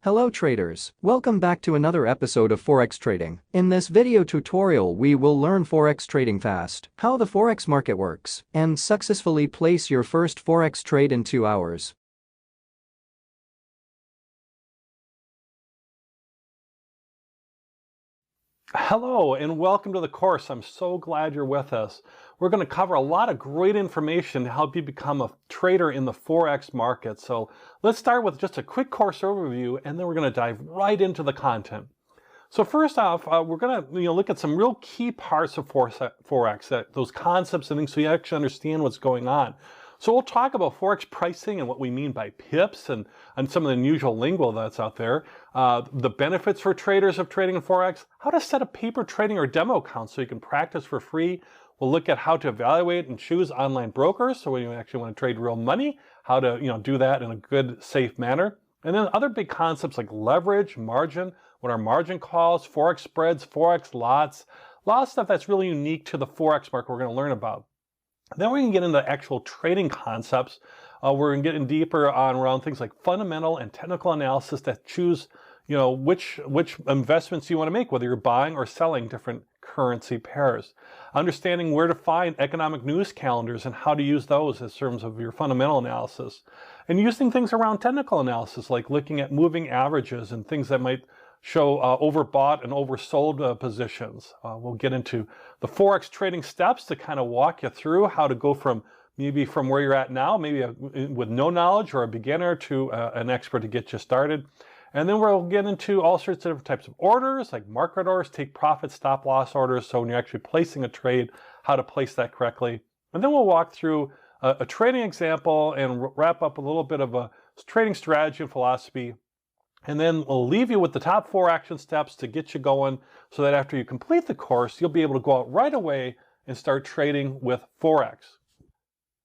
Hello traders, welcome back to another episode of Forex Trading. In this video tutorial we will learn Forex trading fast, how the Forex market works, and successfully place your first Forex trade in 2 hours. Hello and welcome to the course. I'm so glad you're with us. We're going to cover a lot of great information to help you become a trader in the Forex market. So let's start with just a quick course overview and then we're going to dive right into the content. So first off, we're going to look at some real key parts of Forex, those concepts and things so you actually understand what's going on. So we'll talk about Forex pricing and what we mean by pips and some of the unusual lingo that's out there, the benefits for traders of trading in Forex, how to set up paper trading or demo accounts so you can practice for free. We'll look at how to evaluate and choose online brokers, so when you actually want to trade real money, how to do that in a good, safe manner. And then other big concepts like leverage, margin, what are margin calls, Forex spreads, Forex lots, a lot of stuff that's really unique to the Forex market we're going to learn about. Then we're going to get into actual trading concepts. We're going to get in deeper around things like fundamental and technical analysis that choose, which investments you want to make, whether you're buying or selling different currency pairs. Understanding where to find economic news calendars and how to use those in terms of your fundamental analysis. And using things around technical analysis, like looking at moving averages and things that might show overbought and oversold positions. We'll get into the Forex trading steps to kind of walk you through how to go from where you're at now, maybe with no knowledge or a beginner, to an expert to get you started. And then we'll get into all sorts of different types of orders, like market orders, take profit, stop loss orders. So when you're actually placing a trade, how to place that correctly. And then we'll walk through a trading example and wrap up a little bit of a trading strategy and philosophy. And then we'll leave you with the top 4 action steps to get you going so that after you complete the course, you'll be able to go out right away and start trading with Forex.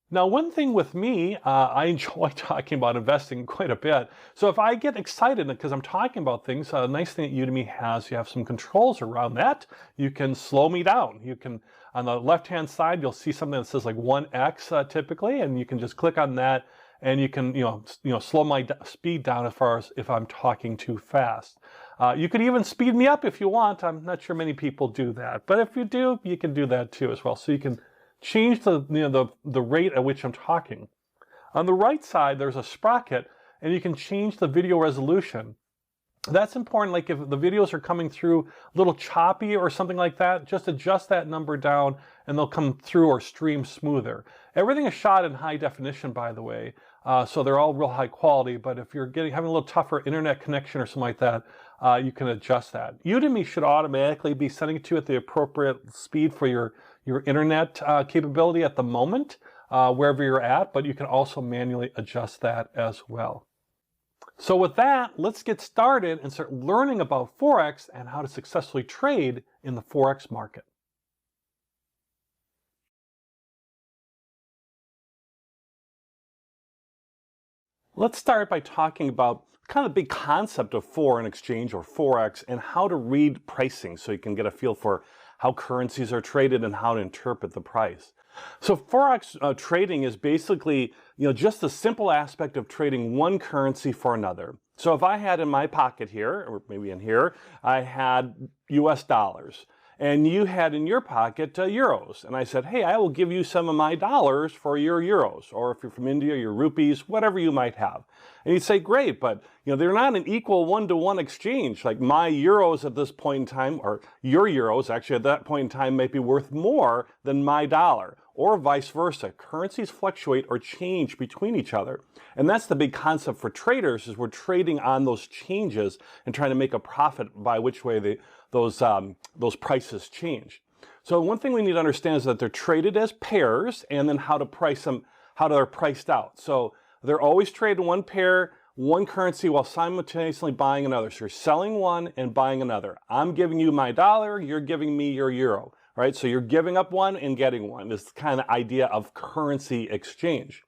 Now, one thing with me, I enjoy talking about investing quite a bit. So if I get excited because I'm talking about things, a nice thing that Udemy has, you have some controls around that. You can slow me down. You can, on the left-hand side, you'll see something that says like 1x typically, and you can just click on that. And you can, slow my speed down as far as if I'm talking too fast. You could even speed me up if you want. I'm not sure many people do that, but if you do, you can do that too as well. So you can change the rate at which I'm talking. On the right side, there's a sprocket, and you can change the video resolution. That's important. Like if the videos are coming through a little choppy or something like that, just adjust that number down, and they'll come through or stream smoother. Everything is shot in high definition, by the way. So they're all real high quality, but if you're having a little tougher internet connection or something like that, you can adjust that. Udemy should automatically be sending it to you at the appropriate speed for your internet capability at the moment, wherever you're at, but you can also manually adjust that as well. So with that, let's get started and start learning about Forex and how to successfully trade in the Forex market. Let's start by talking about kind of the big concept of foreign exchange or Forex and how to read pricing so you can get a feel for how currencies are traded and how to interpret the price. So Forex trading is basically, just a simple aspect of trading one currency for another. So if I had in my pocket here, or maybe in here, I had US dollars. And you had in your pocket euros. And I said, hey, I will give you some of my dollars for your euros. Or if you're from India, your rupees, whatever you might have. And you'd say, great, but they're not an equal one-to-one exchange. Like my euros at this point in time, or your euros actually at that point in time might be worth more than my dollar. Or vice versa. Currencies fluctuate or change between each other. And that's the big concept for traders, is we're trading on those changes and trying to make a profit by which way those prices change. So one thing we need to understand is that they're traded as pairs, and then how to price them, how they're priced out. So they're always traded one pair, one currency, while simultaneously buying another. So you're selling one and buying another. I'm giving you my dollar, you're giving me your euro. Right? So you're giving up one and getting one. This kind of idea of currency exchange.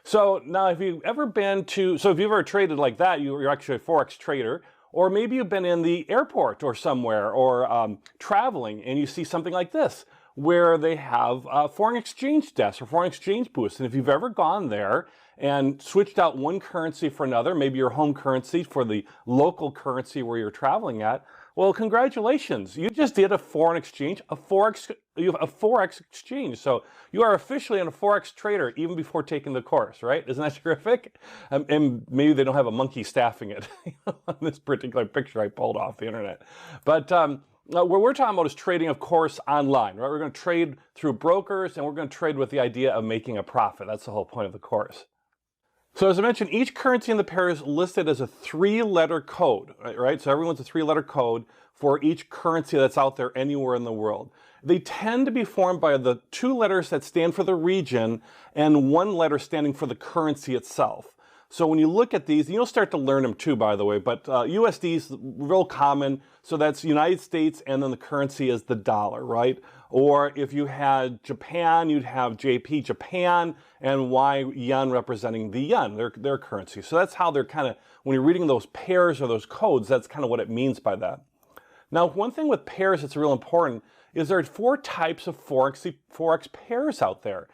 So now if you've ever traded like that, you're actually a Forex trader, or maybe you've been in the airport or somewhere, or traveling, and you see something like this. where they have foreign exchange desks or foreign exchange booths. And if you've ever gone there and switched out one currency for another, maybe your home currency for the local currency where you're traveling at, well, congratulations. You just did a foreign exchange, you have a Forex exchange. So you are officially a Forex trader even before taking the course, right? Isn't that terrific? And maybe they don't have a monkey staffing it on this particular picture I pulled off the internet. But what we're talking about is trading, of course, online, right? We're going to trade through brokers, and we're going to trade with the idea of making a profit. That's the whole point of the course. So as I mentioned, each currency in the pair is listed as a 3-letter code, right? So everyone's a 3-letter code for each currency that's out there anywhere in the world. They tend to be formed by the 2 letters that stand for the region and 1 letter standing for the currency itself. So when you look at these, you'll start to learn them too, by the way, but USD is real common. So that's United States, and then the currency is the dollar, right? Or if you had Japan, you'd have JP, Japan, and Y, yen, representing the yen, their currency. So that's how they're kind of, when you're reading those pairs or those codes, that's kind of what it means by that. Now, one thing with pairs that's real important is there are 4 types of Forex pairs out there.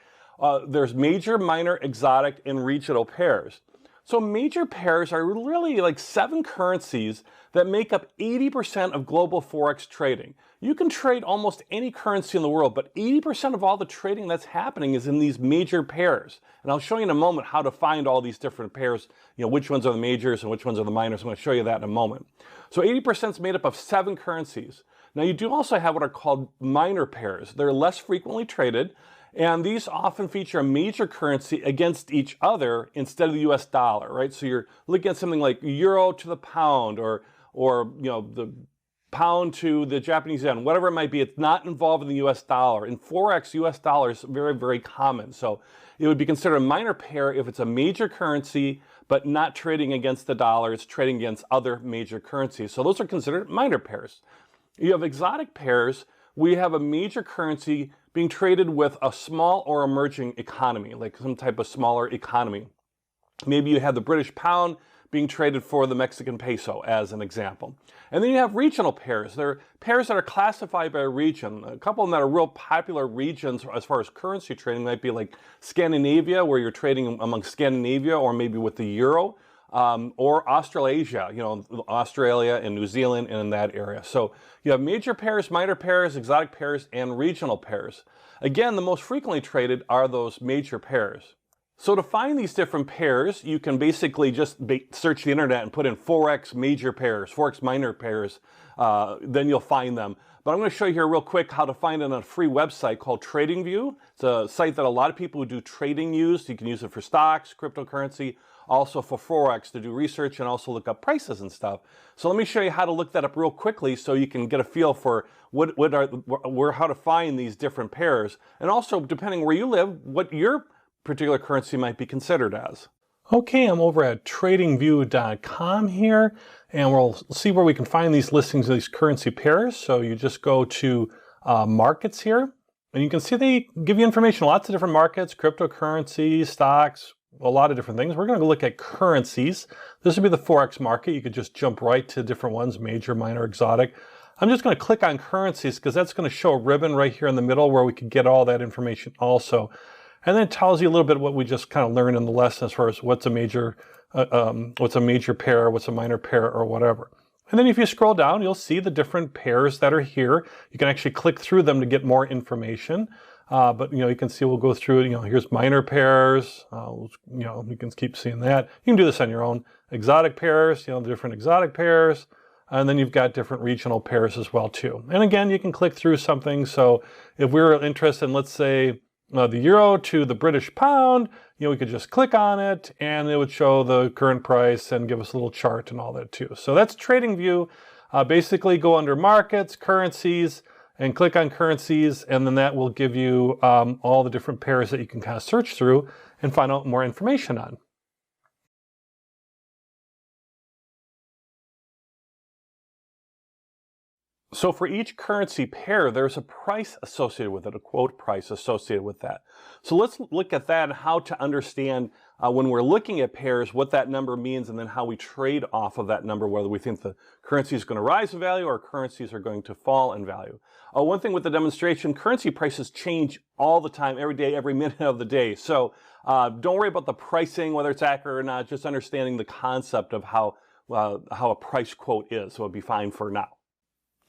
There's major, minor, exotic, and regional pairs. So major pairs are really like 7 currencies that make up 80% of global Forex trading. You can trade almost any currency in the world, but 80% of all the trading that's happening is in these major pairs. And I'll show you in a moment how to find all these different pairs, which ones are the majors and which ones are the minors. I'm going to show you that in a moment. So 80% is made up of 7 currencies. Now you do also have what are called minor pairs. They're less frequently traded, and these often feature a major currency against each other instead of the US dollar, right? So you're looking at something like euro to the pound, or the pound to the Japanese yen, whatever it might be. It's not involved in the US dollar. In Forex, US dollar is very, very common. So it would be considered a minor pair if it's a major currency, but not trading against the dollar. It's trading against other major currencies. So those are considered minor pairs. You have exotic pairs. We have a major currency being traded with a small or emerging economy, like some type of smaller economy. Maybe you have the British pound being traded for the Mexican peso, as an example. And then you have regional pairs. They're pairs that are classified by region. A couple of them that are real popular regions as far as currency trading might be like Scandinavia, where you're trading among Scandinavia, or maybe with the euro, or Australasia, Australia and New Zealand and in that area. So you have major pairs, minor pairs, exotic pairs, and regional pairs. Again, the most frequently traded are those major pairs. So to find these different pairs, you can basically just search the internet and put in Forex major pairs, Forex minor pairs, then you'll find them. But I'm going to show you here real quick how to find it on a free website called TradingView. It's a site that a lot of people who do trading use. You can use it for stocks, cryptocurrency, also for Forex to do research and also look up prices and stuff. So let me show you how to look that up real quickly so you can get a feel for how to find these different pairs. And also, depending where you live, what your particular currency might be considered as. Okay, I'm over at tradingview.com here, and we'll see where we can find these listings of these currency pairs. So you just go to markets here, and you can see they give you information, lots of different markets, cryptocurrency, stocks, a lot of different things. We're going to look at currencies. This would be the Forex market. You could just jump right to different ones, major, minor, exotic. I'm just going to click on currencies because that's going to show a ribbon right here in the middle where we could get all that information also. And then it tells you a little bit what we just kind of learned in the lesson as far as what's a major pair, what's a minor pair, or whatever. And then if you scroll down, you'll see the different pairs that are here. You can actually click through them to get more information. But you can see, we'll go through it. Here's minor pairs. You can keep seeing that. You can do this on your own. Exotic pairs, the different exotic pairs. And then you've got different regional pairs as well too. And again, you can click through something. So if we're interested in, let's say, the euro to the British pound, we could just click on it and it would show the current price and give us a little chart and all that too. So that's TradingView. Basically go under markets, currencies, and click on currencies, and then that will give you all the different pairs that you can kind of search through and find out more information on. So for each currency pair, there's a price associated with it, a quote price associated with that. So let's look at that and how to understand when we're looking at pairs, what that number means, and then how we trade off of that number, whether we think the currency is going to rise in value or currencies are going to fall in value. One thing with the demonstration, currency prices change all the time, every day, every minute of the day. So don't worry about the pricing, whether it's accurate or not, just understanding the concept of how a price quote is. So it'll be fine for now.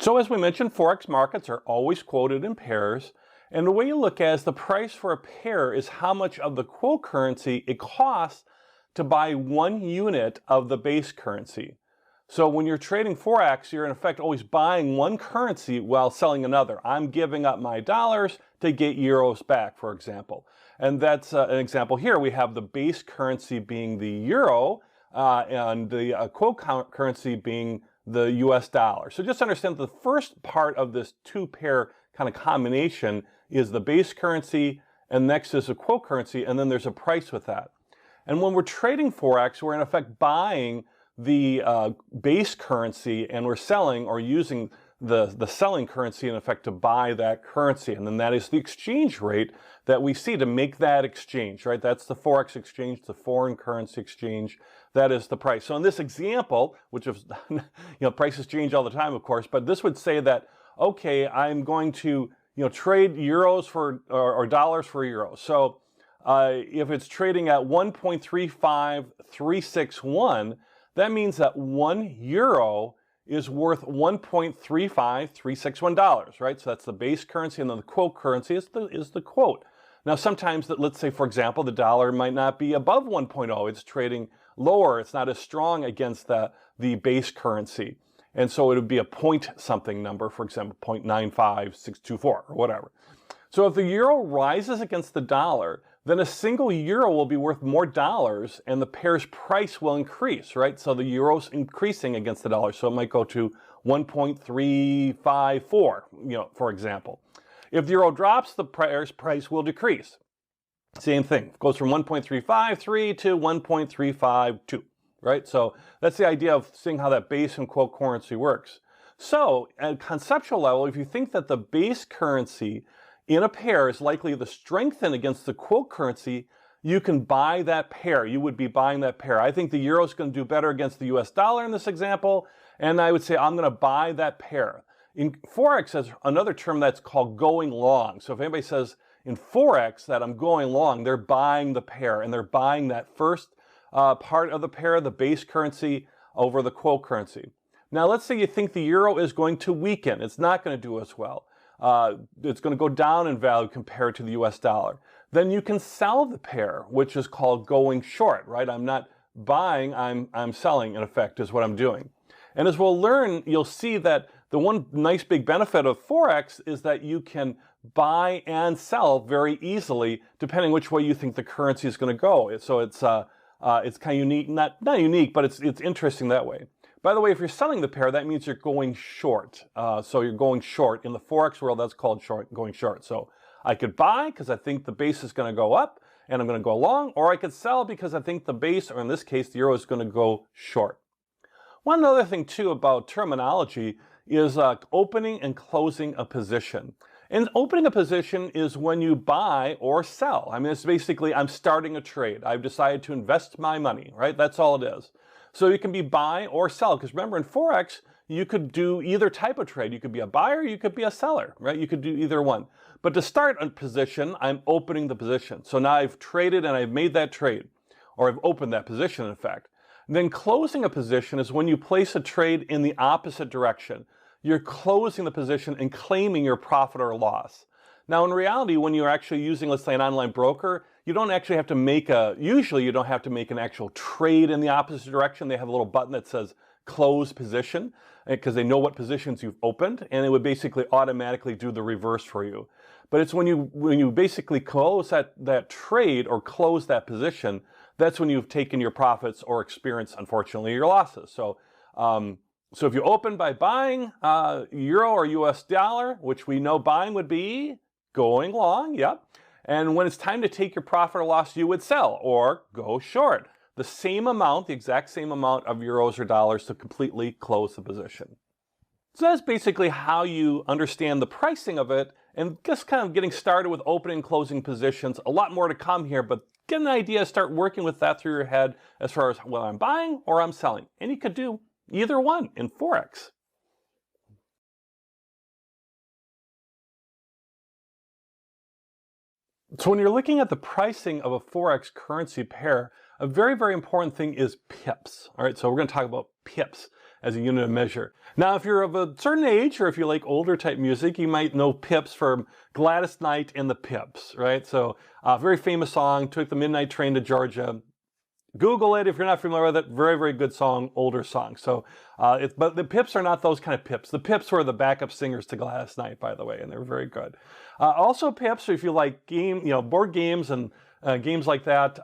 So as we mentioned, Forex markets are always quoted in pairs. And the way you look at it is the price for a pair is how much of the quote currency it costs to buy 1 unit of the base currency. So when you're trading Forex, you're in effect always buying one currency while selling another. I'm giving up my dollars to get euros back, for example. And that's an example here. We have the base currency being the euro and the quote currency being the US dollar. So just understand the first part of this two-pair kind of combination is the base currency, and next is a quote currency, and then there's a price with that. And when we're trading Forex, we're in effect buying the base currency, and we're selling or using the selling currency in effect to buy that currency. And then that is the exchange rate that we see to make that exchange, right? That's the Forex exchange, the foreign currency exchange. That is the price. So in this example, which is, prices change all the time, of course, but this would say that, okay, I'm going to, trade euros for, or dollars for euros. So if it's trading at 1.35361, that means that 1 euro is worth $1.35361, right? So that's the base currency, and then the quote currency is the quote. Now sometimes, let's say, for example, the dollar might not be above 1.0. It's trading lower. It's not as strong against the base currency. And so it would be a point something number, for example, 0.95624 or whatever. So if the euro rises against the dollar, then a single euro will be worth more dollars and the pair's price will increase, right? So the euro's increasing against the dollar. So it might go to 1.354, for example. If the euro drops, the pair's price will decrease. Same thing. It goes from 1.353 to 1.352, right? So that's the idea of seeing how that base and quote currency works. So at a conceptual level, if you think that the base currency in a pair is likely to strengthen against the quote currency, you can buy that pair. You would be buying that pair. I think the euro is going to do better against the US dollar in this example, and I would say I'm going to buy that pair. In Forex, there's another term that's called going long. So if anybody says in Forex that I'm going long, they're buying the pair, and they're buying that first part of the pair, the base currency, over the quote currency. Now let's say you think the euro is going to weaken. It's not going to do as well. It's going to go down in value compared to the US dollar. Then you can sell the pair, which is called going short, right? I'm not buying, I'm selling, in effect, is what I'm doing. And as we'll learn, you'll see that the one nice big benefit of Forex is that you can buy and sell very easily, depending which way you think the currency is going to go. So it's kind of unique, not unique, but it's interesting that way. By the way, if you're selling the pair, that means you're going short. So you're going short. In the Forex world, that's called going short. So I could buy because I think the base is going to go up and I'm going to go long, or I could sell because I think the base, or in this case, the euro, is going to go short. One other thing, too, about terminology is opening and closing a position. And opening a position is when you buy or sell. I mean, it's basically, I'm starting a trade. I've decided to invest my money, right? That's all it is. So you can be buy or sell, because remember, in Forex, you could do either type of trade. You could be a buyer, you could be a seller, right? You could do either one. But to start a position, I'm opening the position. So now I've traded and I've made that trade, or I've opened that position, in fact. Then closing a position is when you place a trade in the opposite direction. You're closing the position and claiming your profit or loss. Now, in reality, when you're actually using, let's say, an online broker, you don't actually have to make usually you don't have to make an actual trade in the opposite direction. They have a little button that says close position, because they know what positions you've opened, and it would basically automatically do the reverse for you. But it's when you basically close that trade or close that position, that's when you've taken your profits or experienced, unfortunately, your losses. So if you open by buying euro or US dollar, which we know buying would be going long, yep. And when it's time to take your profit or loss, you would sell or go short. The same amount, the exact same amount of euros or dollars to completely close the position. So that's basically how you understand the pricing of it and just kind of getting started with opening and closing positions. A lot more to come here, but get an idea, start working with that through your head as far as whether I'm buying or I'm selling. And you could do either one in Forex. So when you're looking at the pricing of a Forex currency pair, a very, very important thing is pips. All right, so we're going to talk about pips as a unit of measure. Now, if you're of a certain age or if you like older type music, you might know pips from Gladys Knight and the Pips, right? So a very famous song, Took the Midnight Train to Georgia. Google it if you're not familiar with it. Very, very good song, older song. So, but the Pips are not those kind of Pips. The Pips were the backup singers to Gladys Knight, by the way, and they're very good. Also, Pips, if you like board games and games like that,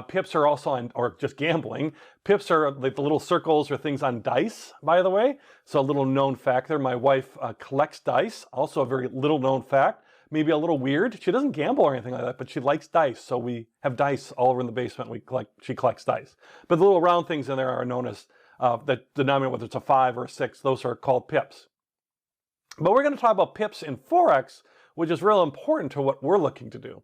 Pips are also on, or just gambling. Pips are like the little circles or things on dice, by the way. So a little known fact there. My wife collects dice. Also a very little known fact. Maybe a little weird. She doesn't gamble or anything like that, but she likes dice. So we have dice all over in the basement. She collects dice. But the little round things in there are known as, that denominate whether it's a 5 or a 6. Those are called pips. But we're going to talk about pips in Forex, which is real important to what we're looking to do.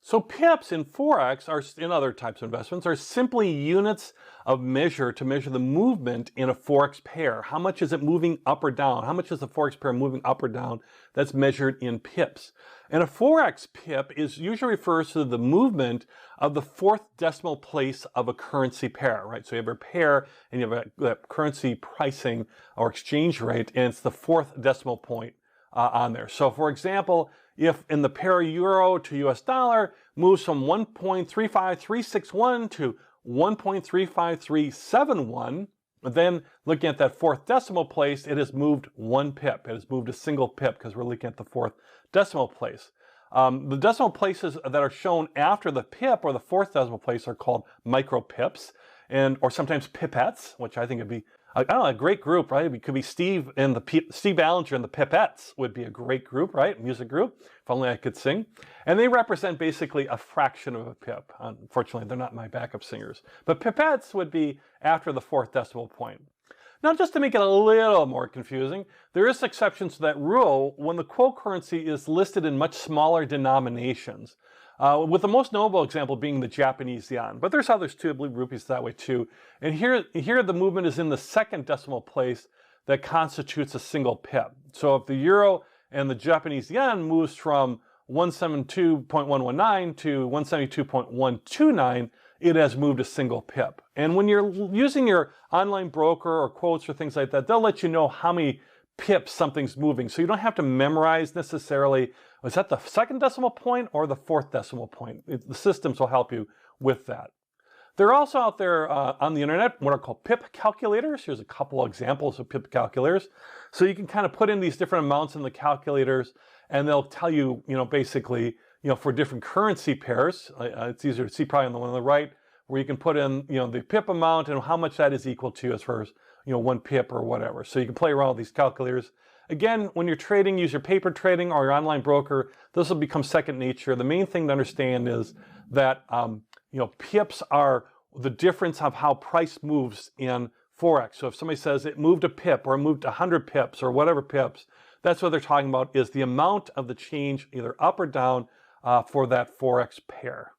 So pips in Forex, or in other types of investments, are simply units of measure to measure the movement in a Forex pair. How much is it moving up or down? How much is the Forex pair moving up or down? That's measured in pips. And a Forex pip usually refers to the movement of the fourth decimal place of a currency pair, right? So you have a pair and you have a currency pricing or exchange rate, and it's the fourth decimal point on there. So for example, if in the pair euro to US dollar moves from 1.35361 to 1.35371, then looking at that fourth decimal place, it has moved 1 pip. It has moved a single pip because we're looking at the fourth decimal place. The decimal places that are shown after the pip or the fourth decimal place are called micro pips, or sometimes pipettes, which I think would be a great group, right? It could be Steve Ballinger and the Pipettes would be a great group, right? Music group, if only I could sing. And they represent basically a fraction of a pip. Unfortunately, they're not my backup singers. But pipettes would be after the fourth decimal point. Now, just to make it a little more confusing, there is exceptions to that rule when the quote currency is listed in much smaller denominations. With the most notable example being the Japanese yen. But there's others too, I believe rupees that way too. And here the movement is in the second decimal place that constitutes a single pip. So if the euro and the Japanese yen moves from 172.119 to 172.129, it has moved a single pip. And when you're using your online broker or quotes or things like that, they'll let you know how many pips something's moving. So you don't have to memorize necessarily, is that the second decimal point or the fourth decimal point? The systems will help you with that. They're also out there on the internet what are called pip calculators. Here's a couple examples of pip calculators. So you can kind of put in these different amounts in the calculators and they'll tell you, basically, for different currency pairs. It's easier to see probably on the one on the right where you can put in, the pip amount and how much that is equal to as far as, 1 pip or whatever. So you can play around with these calculators. Again, when you're trading, use your paper trading or your online broker. This will become second nature. The main thing to understand is that, pips are the difference of how price moves in Forex. So if somebody says it moved a pip or it moved 100 pips or whatever pips, that's what they're talking about is the amount of the change either up or down for that Forex pair.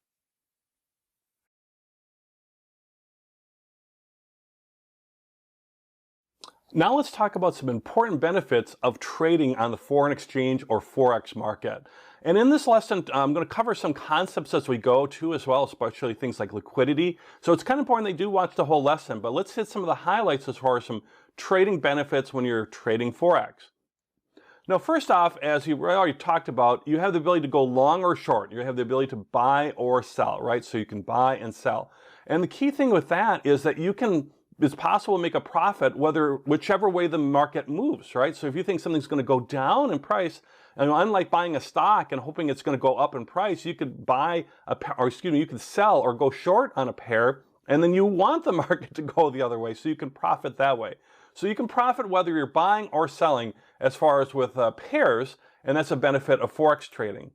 Now let's talk about some important benefits of trading on the foreign exchange or Forex market. And in this lesson, I'm going to cover some concepts as we go too as well, especially things like liquidity. So it's kind of important that you do watch the whole lesson, but let's hit some of the highlights as far as some trading benefits when you're trading Forex. Now, first off, as you already talked about, you have the ability to go long or short. You have the ability to buy or sell, right? So you can buy and sell. And the key thing with that is that it's possible to make a profit whichever way the market moves, right? So if you think something's going to go down in price, and unlike buying a stock and hoping it's going to go up in price, you could you could sell or go short on a pair, and then you want the market to go the other way, so you can profit that way. So you can profit whether you're buying or selling as far as with pairs, and that's a benefit of Forex trading.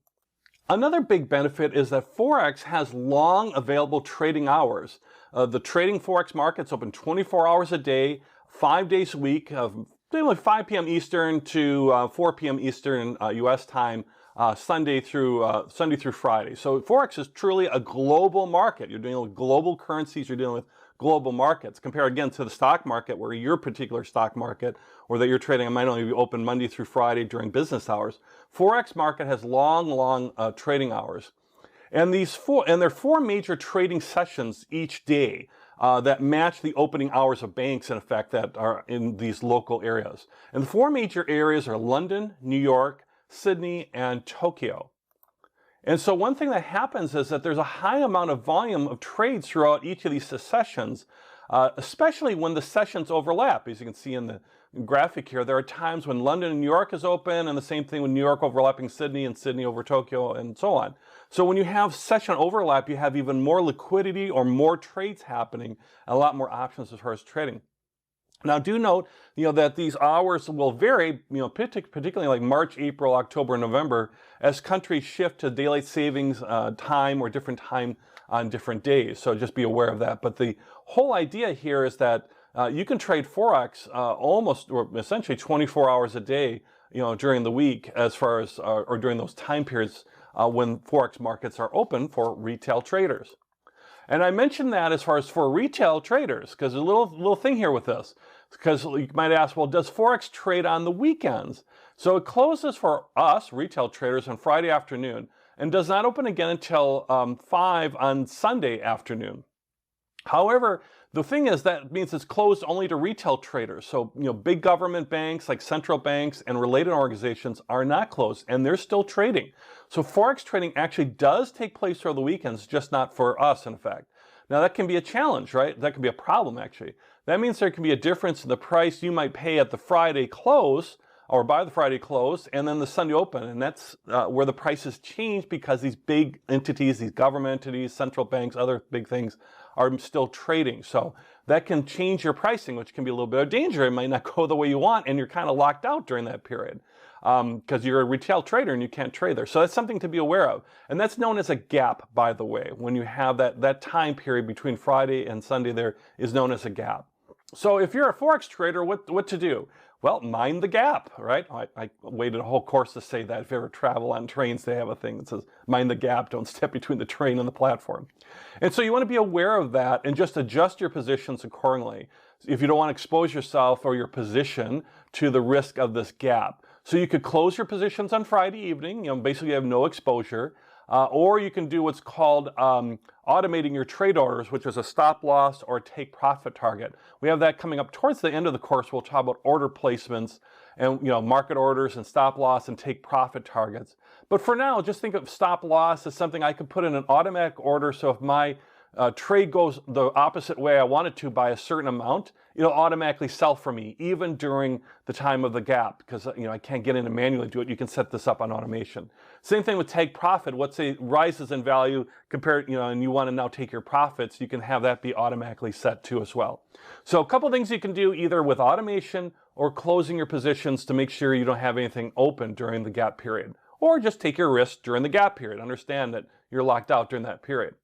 Another big benefit is that Forex has long available trading hours. The trading Forex market's open 24 hours a day, 5 days a week, like 5 p.m. Eastern to 4 p.m. Eastern U.S. time, Sunday through Friday. So Forex is truly a global market. You're dealing with global currencies. You're dealing with global markets. Compared again to the stock market, where your particular stock market or that you're trading might only be open Monday through Friday during business hours. Forex market has long trading hours. And there are 4 major trading sessions each day that match the opening hours of banks, in effect, that are in these local areas. And the 4 major areas are London, New York, Sydney, and Tokyo. And so one thing that happens is that there's a high amount of volume of trades throughout each of these sessions, especially when the sessions overlap. As you can see in the graphic here, there are times when London and New York is open, and the same thing with New York overlapping Sydney and Sydney over Tokyo, and so on. So when you have session overlap, you have even more liquidity or more trades happening, and a lot more options as far as trading. Now, do note, that these hours will vary, particularly like March, April, October, November, as countries shift to daylight savings time or different time on different days. So just be aware of that. But the whole idea here is that you can trade Forex almost or essentially 24 hours a day, during the week, as far as or during those time periods when Forex markets are open for retail traders. And I mentioned that as far as for retail traders, because there's a little thing here with this. Because you might ask, well, does Forex trade on the weekends? So it closes for us, retail traders, on Friday afternoon, and does not open again until 5 on Sunday afternoon. However, the thing is that means it's closed only to retail traders. So, big government banks like central banks and related organizations are not closed, and they're still trading. So Forex trading actually does take place over the weekends, just not for us, in fact. Now, that can be a challenge, right? That can be a problem, actually. That means there can be a difference in the price you might pay at the Friday close or by the Friday close and then the Sunday open. And that's where the prices change because these big entities, these government entities, central banks, other big things are still trading. So that can change your pricing, which can be a little bit of danger. It might not go the way you want, and you're kind of locked out during that period because you're a retail trader and you can't trade there. So that's something to be aware of. And that's known as a gap, by the way. When you have that time period between Friday and Sunday, there is known as a gap. So if you're a Forex trader, what to do? Well, mind the gap, right? I waited a whole course to say that. If you ever travel on trains, they have a thing that says, mind the gap, don't step between the train and the platform. And so you want to be aware of that and just adjust your positions accordingly if you don't want to expose yourself or your position to the risk of this gap. So you could close your positions on Friday evening, basically you have no exposure, or you can do what's called automating your trade orders, which is a stop loss or take profit target. We have that coming up towards the end of the course. We'll talk about order placements and market orders and stop loss and take profit targets. But for now, just think of stop loss as something I could put in an automatic order. So if my trade goes the opposite way I want it to by a certain amount, it'll automatically sell for me, even during the time of the gap, because I can't get in and manually do it. You can set this up on automation. Same thing with take profit. Let's say rises in value compared, and you want to now take your profits, you can have that be automatically set too as well. So a couple things you can do either with automation or closing your positions to make sure you don't have anything open during the gap period, or just take your risk during the gap period. Understand that you're locked out during that period.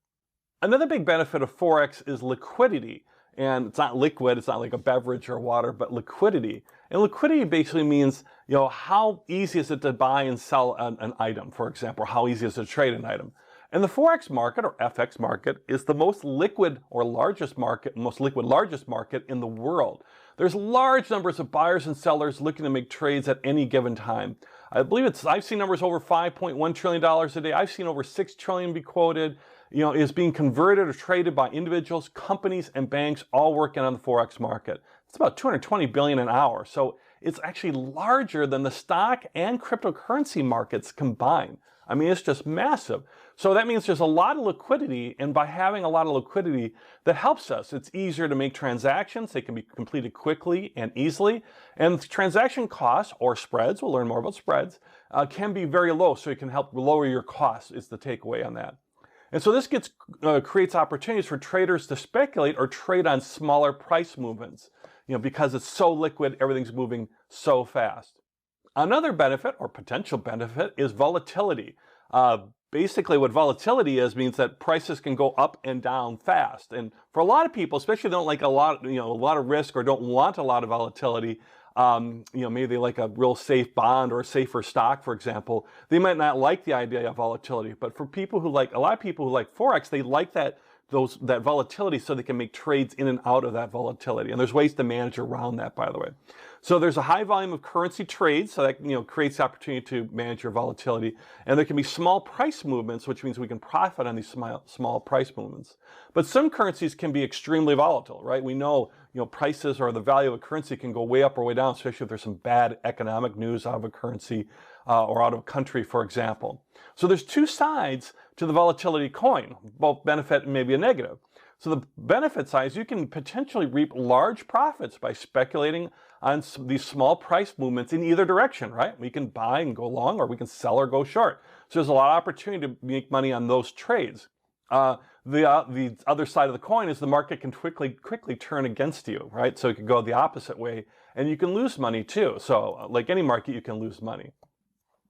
Another big benefit of Forex is liquidity. And it's not liquid, it's not like a beverage or water, but liquidity. And liquidity basically means, how easy is it to buy and sell an item, for example, or how easy is it to trade an item. And the Forex market or FX market is the most liquid or largest market in the world. There's large numbers of buyers and sellers looking to make trades at any given time. I believe I've seen numbers over $5.1 trillion a day. I've seen over $6 trillion be quoted. Is being converted or traded by individuals, companies, and banks all working on the Forex market. It's about 220 billion an hour. So it's actually larger than the stock and cryptocurrency markets combined. I mean, it's just massive. So that means there's a lot of liquidity, and by having a lot of liquidity, that helps us. It's easier to make transactions. They can be completed quickly and easily. And transaction costs or spreads, we'll learn more about spreads, can be very low. So it can help lower your costs is the takeaway on that. And so this creates opportunities for traders to speculate or trade on smaller price movements, because it's so liquid, everything's moving so fast. Another benefit or potential benefit is volatility. Basically what volatility means that prices can go up and down fast. And for a lot of people, especially if they don't like a lot of risk or don't want a lot of volatility, Maybe they like a real safe bond or a safer stock, for example. They might not like the idea of volatility, but for people who like, a lot of people who like Forex, they like that volatility so they can make trades in and out of that volatility. And there's ways to manage around that, by the way. So there's a high volume of currency trades, so that creates the opportunity to manage your volatility. And there can be small price movements, which means we can profit on these small price movements. But some currencies can be extremely volatile, right? We know, prices or the value of a currency can go way up or way down, especially if there's some bad economic news out of a currency or out of a country, for example. So there's two sides to the volatility coin, both benefit and maybe a negative. So the benefit side is you can potentially reap large profits by speculating on these small price movements in either direction, right? We can buy and go long, or we can sell or go short. So there's a lot of opportunity to make money on those trades. The other side of the coin is the market can quickly turn against you, right? So it can go the opposite way, and you can lose money too. So like any market, you can lose money.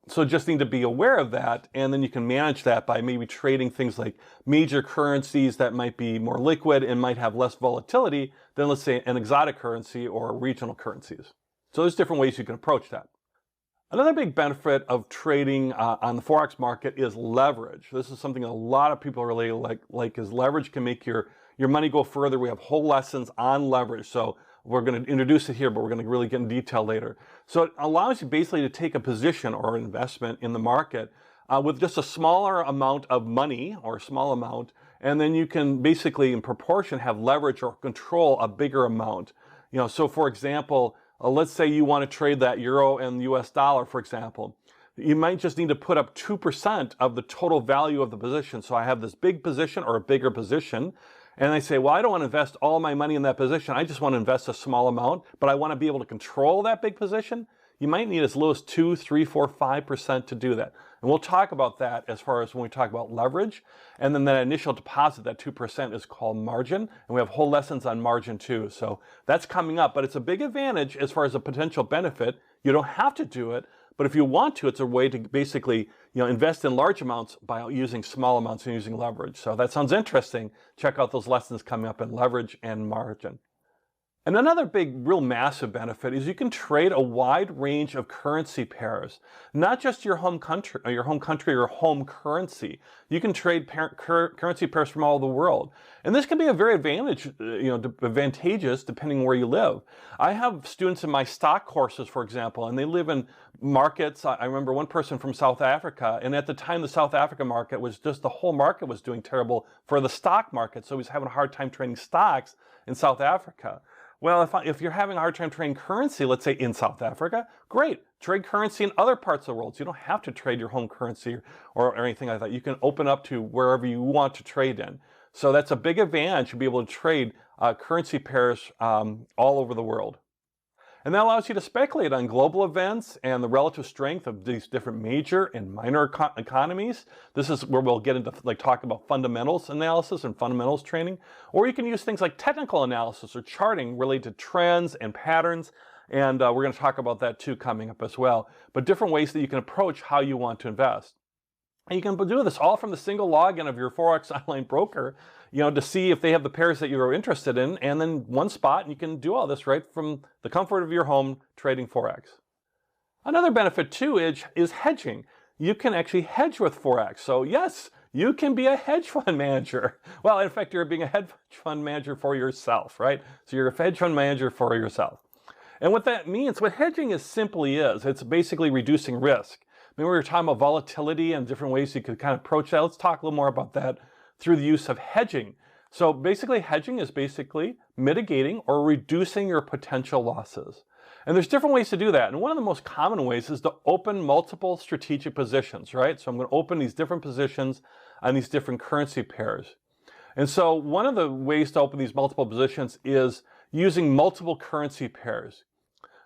So just need to be aware of that, and then you can manage that by maybe trading things like major currencies that might be more liquid and might have less volatility than, let's say, an exotic currency or regional currencies. So there's different ways you can approach that. Another big benefit of trading on the Forex market is leverage. This is something a lot of people really like is leverage can make your money go further. We have whole lessons on leverage. So we're going to introduce it here, but we're going to really get in detail later. So it allows you basically to take a position or investment in the market with just a smaller amount of money or a small amount, and then you can basically in proportion have leverage or control a bigger amount. So for example, let's say you want to trade that euro and US dollar, for example. You might just need to put up 2% of the total value of the position. So I have this big position or a bigger position, and I say, well, I don't want to invest all my money in that position. I just want to invest a small amount, but I want to be able to control that big position. You might need as low as 2, 3, 4, 5% to do that. And we'll talk about that as far as when we talk about leverage. And then that initial deposit, that 2%, is called margin. And we have whole lessons on margin too. So that's coming up, but it's a big advantage as far as a potential benefit. You don't have to do it, but if you want to, it's a way to basically invest in large amounts by using small amounts and using leverage. So that sounds interesting. Check out those lessons coming up in leverage and margin. And another big, real massive benefit is you can trade a wide range of currency pairs, not just your home country or home currency. You can trade currency pairs from all over the world. And this can be a very advantageous depending where you live. I have students in my stock courses, for example, and they live in markets. I remember one person from South Africa, and at the time the South African market was just, the whole market was doing terrible for the stock market. So he was having a hard time trading stocks in South Africa. Well, if you're having a hard time trading currency, let's say in South Africa, great. Trade currency in other parts of the world. So you don't have to trade your home currency or anything like that. You can open up to wherever you want to trade in. So that's a big advantage to be able to trade currency pairs all over the world. And that allows you to speculate on global events and the relative strength of these different major and minor economies. This is where we'll get into talk about fundamentals analysis and fundamentals training. Or you can use things like technical analysis or charting related to trends and patterns. And we're going to talk about that too coming up as well. But different ways that you can approach how you want to invest. And you can do this all from the single login of your Forex online broker, to see if they have the pairs that you're interested in, and then one spot, and you can do all this right from the comfort of your home trading Forex. Another benefit too is hedging. You can actually hedge with Forex. So yes, you can be a hedge fund manager. Well, in fact, you're being a hedge fund manager for yourself, right? So you're a hedge fund manager for yourself. And what that means, what hedging simply is, it's basically reducing risk. We were talking about volatility and different ways you could kind of approach that. Let's talk a little more about that through the use of hedging. So basically, hedging is basically mitigating or reducing your potential losses. And there's different ways to do that. And one of the most common ways is to open multiple strategic positions, right? So I'm going to open these different positions on these different currency pairs. And so one of the ways to open these multiple positions is using multiple currency pairs.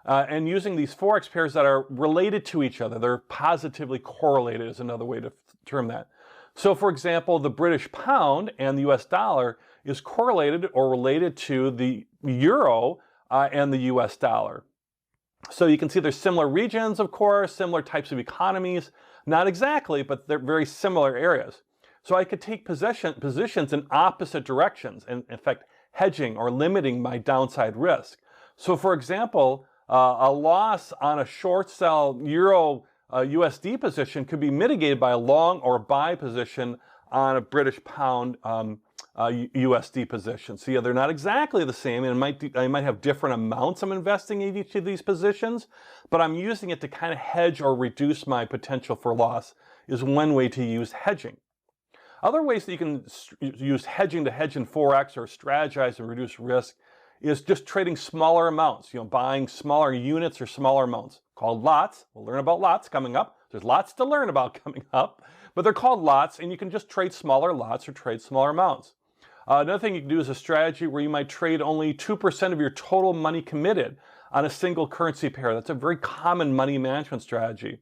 And using these Forex pairs that are related to each other. They're positively correlated is another way to term that. So for example, the British pound and the US dollar is correlated or related to the euro and the US dollar. So you can see there's similar regions, of course, similar types of economies. Not exactly, but they're very similar areas. So I could take positions in opposite directions and in fact hedging or limiting my downside risk. So for example, A loss on a short sell Euro USD position could be mitigated by a long or buy position on a British pound USD position. So yeah, they're not exactly the same, and I might have different amounts I'm investing in each of these positions, but I'm using it to kind of hedge or reduce my potential for loss is one way to use hedging. Other ways that you can use hedging to hedge in Forex or strategize and reduce risk is just trading smaller amounts, buying smaller units or smaller amounts, called lots. We'll learn about lots coming up. There's lots to learn about coming up, but they're called lots, and you can just trade smaller lots or trade smaller amounts. Another thing you can do is a strategy where you might trade only 2% of your total money committed on a single currency pair. That's a very common money management strategy.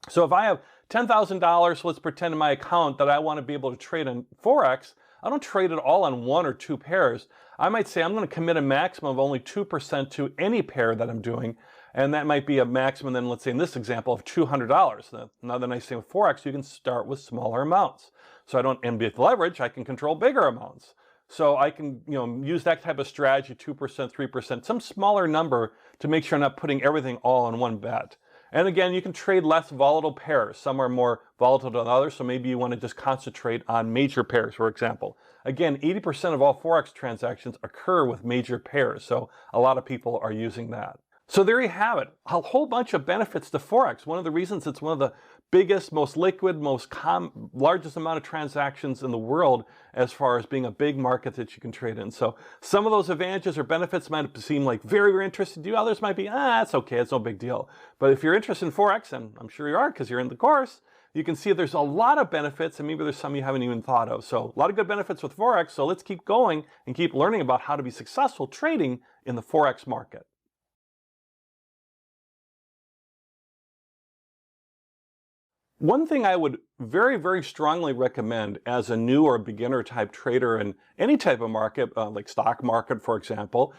So if I have $10,000, let's pretend in my account that I want to be able to trade on Forex, I don't trade it all on one or two pairs. I might say I'm going to commit a maximum of only 2% to any pair that I'm doing, and that might be a maximum then, let's say in this example, of $200. Another nice thing with Forex, you can start with smaller amounts. So I don't, and with leverage, I can control bigger amounts. So I can, use that type of strategy, 2%, 3%, some smaller number to make sure I'm not putting everything all on one bet. And again, you can trade less volatile pairs. Some are more volatile than others, so maybe you want to just concentrate on major pairs, for example. Again, 80% of all Forex transactions occur with major pairs, so a lot of people are using that. So there you have it, a whole bunch of benefits to Forex. One of the reasons it's one of the biggest, most liquid, largest amount of transactions in the world as far as being a big market that you can trade in. So some of those advantages or benefits might seem like very, very interesting to you. Others might be, it's okay, it's no big deal. But if you're interested in Forex, and I'm sure you are because you're in the course, you can see there's a lot of benefits, and maybe there's some you haven't even thought of. So a lot of good benefits with Forex, so let's keep going and keep learning about how to be successful trading in the Forex market. One thing I would very, very strongly recommend as a new or beginner type trader in any type of market, like stock market, for example,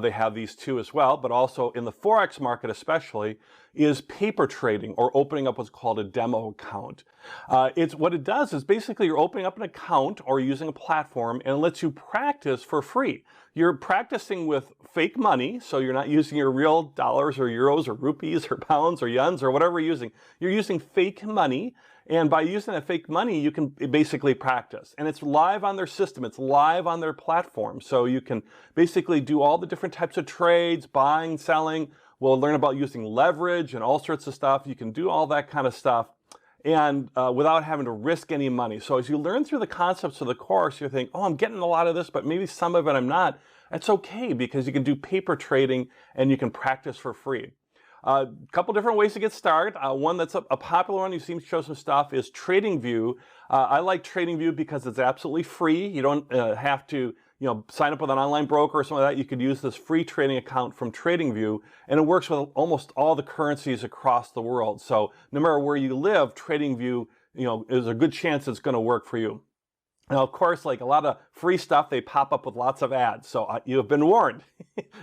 they have these too as well, but also in the Forex market especially, is paper trading or opening up what's called a demo account. What it does is basically you're opening up an account or using a platform, and it lets you practice for free. You're practicing with fake money, so you're not using your real dollars or euros or rupees or pounds or yens or whatever you're using. You're using fake money, and by using that fake money, you can basically practice. And it's live on their system. It's live on their platform. So you can basically do all the different types of trades, buying, selling. We'll learn about using leverage and all sorts of stuff. You can do all that kind of stuff and without having to risk any money. So as you learn through the concepts of the course, you think, I'm getting a lot of this, but maybe some of it I'm not. That's okay, because you can do paper trading and you can practice for free. A couple different ways to get started. One that's a popular one, you've seen me show some stuff, is TradingView. I like TradingView because it's absolutely free. You don't have to sign up with an online broker or something like that. You could use this free trading account from TradingView, and it works with almost all the currencies across the world. So no matter where you live, TradingView, is a good chance it's going to work for you. Now, of course, like a lot of free stuff, they pop up with lots of ads. So you have been warned.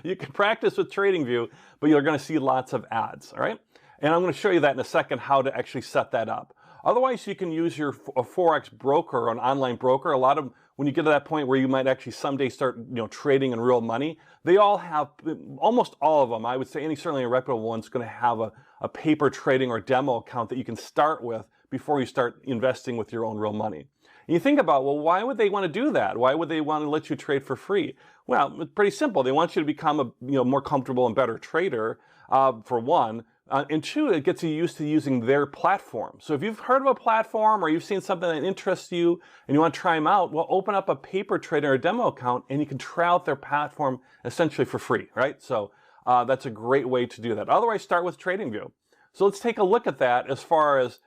You can practice with TradingView, but you're going to see lots of ads, all right? And I'm going to show you that in a second, how to actually set that up. Otherwise, you can use a Forex broker or an online broker. When you get to that point where you might actually someday start trading in real money, they all have, almost all of them, I would say, certainly a reputable one's going to have a paper trading or demo account that you can start with before you start investing with your own real money. And you think about, well, why would they want to do that? Why would they want to let you trade for free? Well, it's pretty simple. They want you to become a more comfortable and better trader, for one. And two, it gets you used to using their platform. So if you've heard of a platform or you've seen something that interests you and you want to try them out, well, open up a paper trader or demo account and you can try out their platform essentially for free, right? So that's a great way to do that. Otherwise, start with TradingView. So let's take a look at that as far as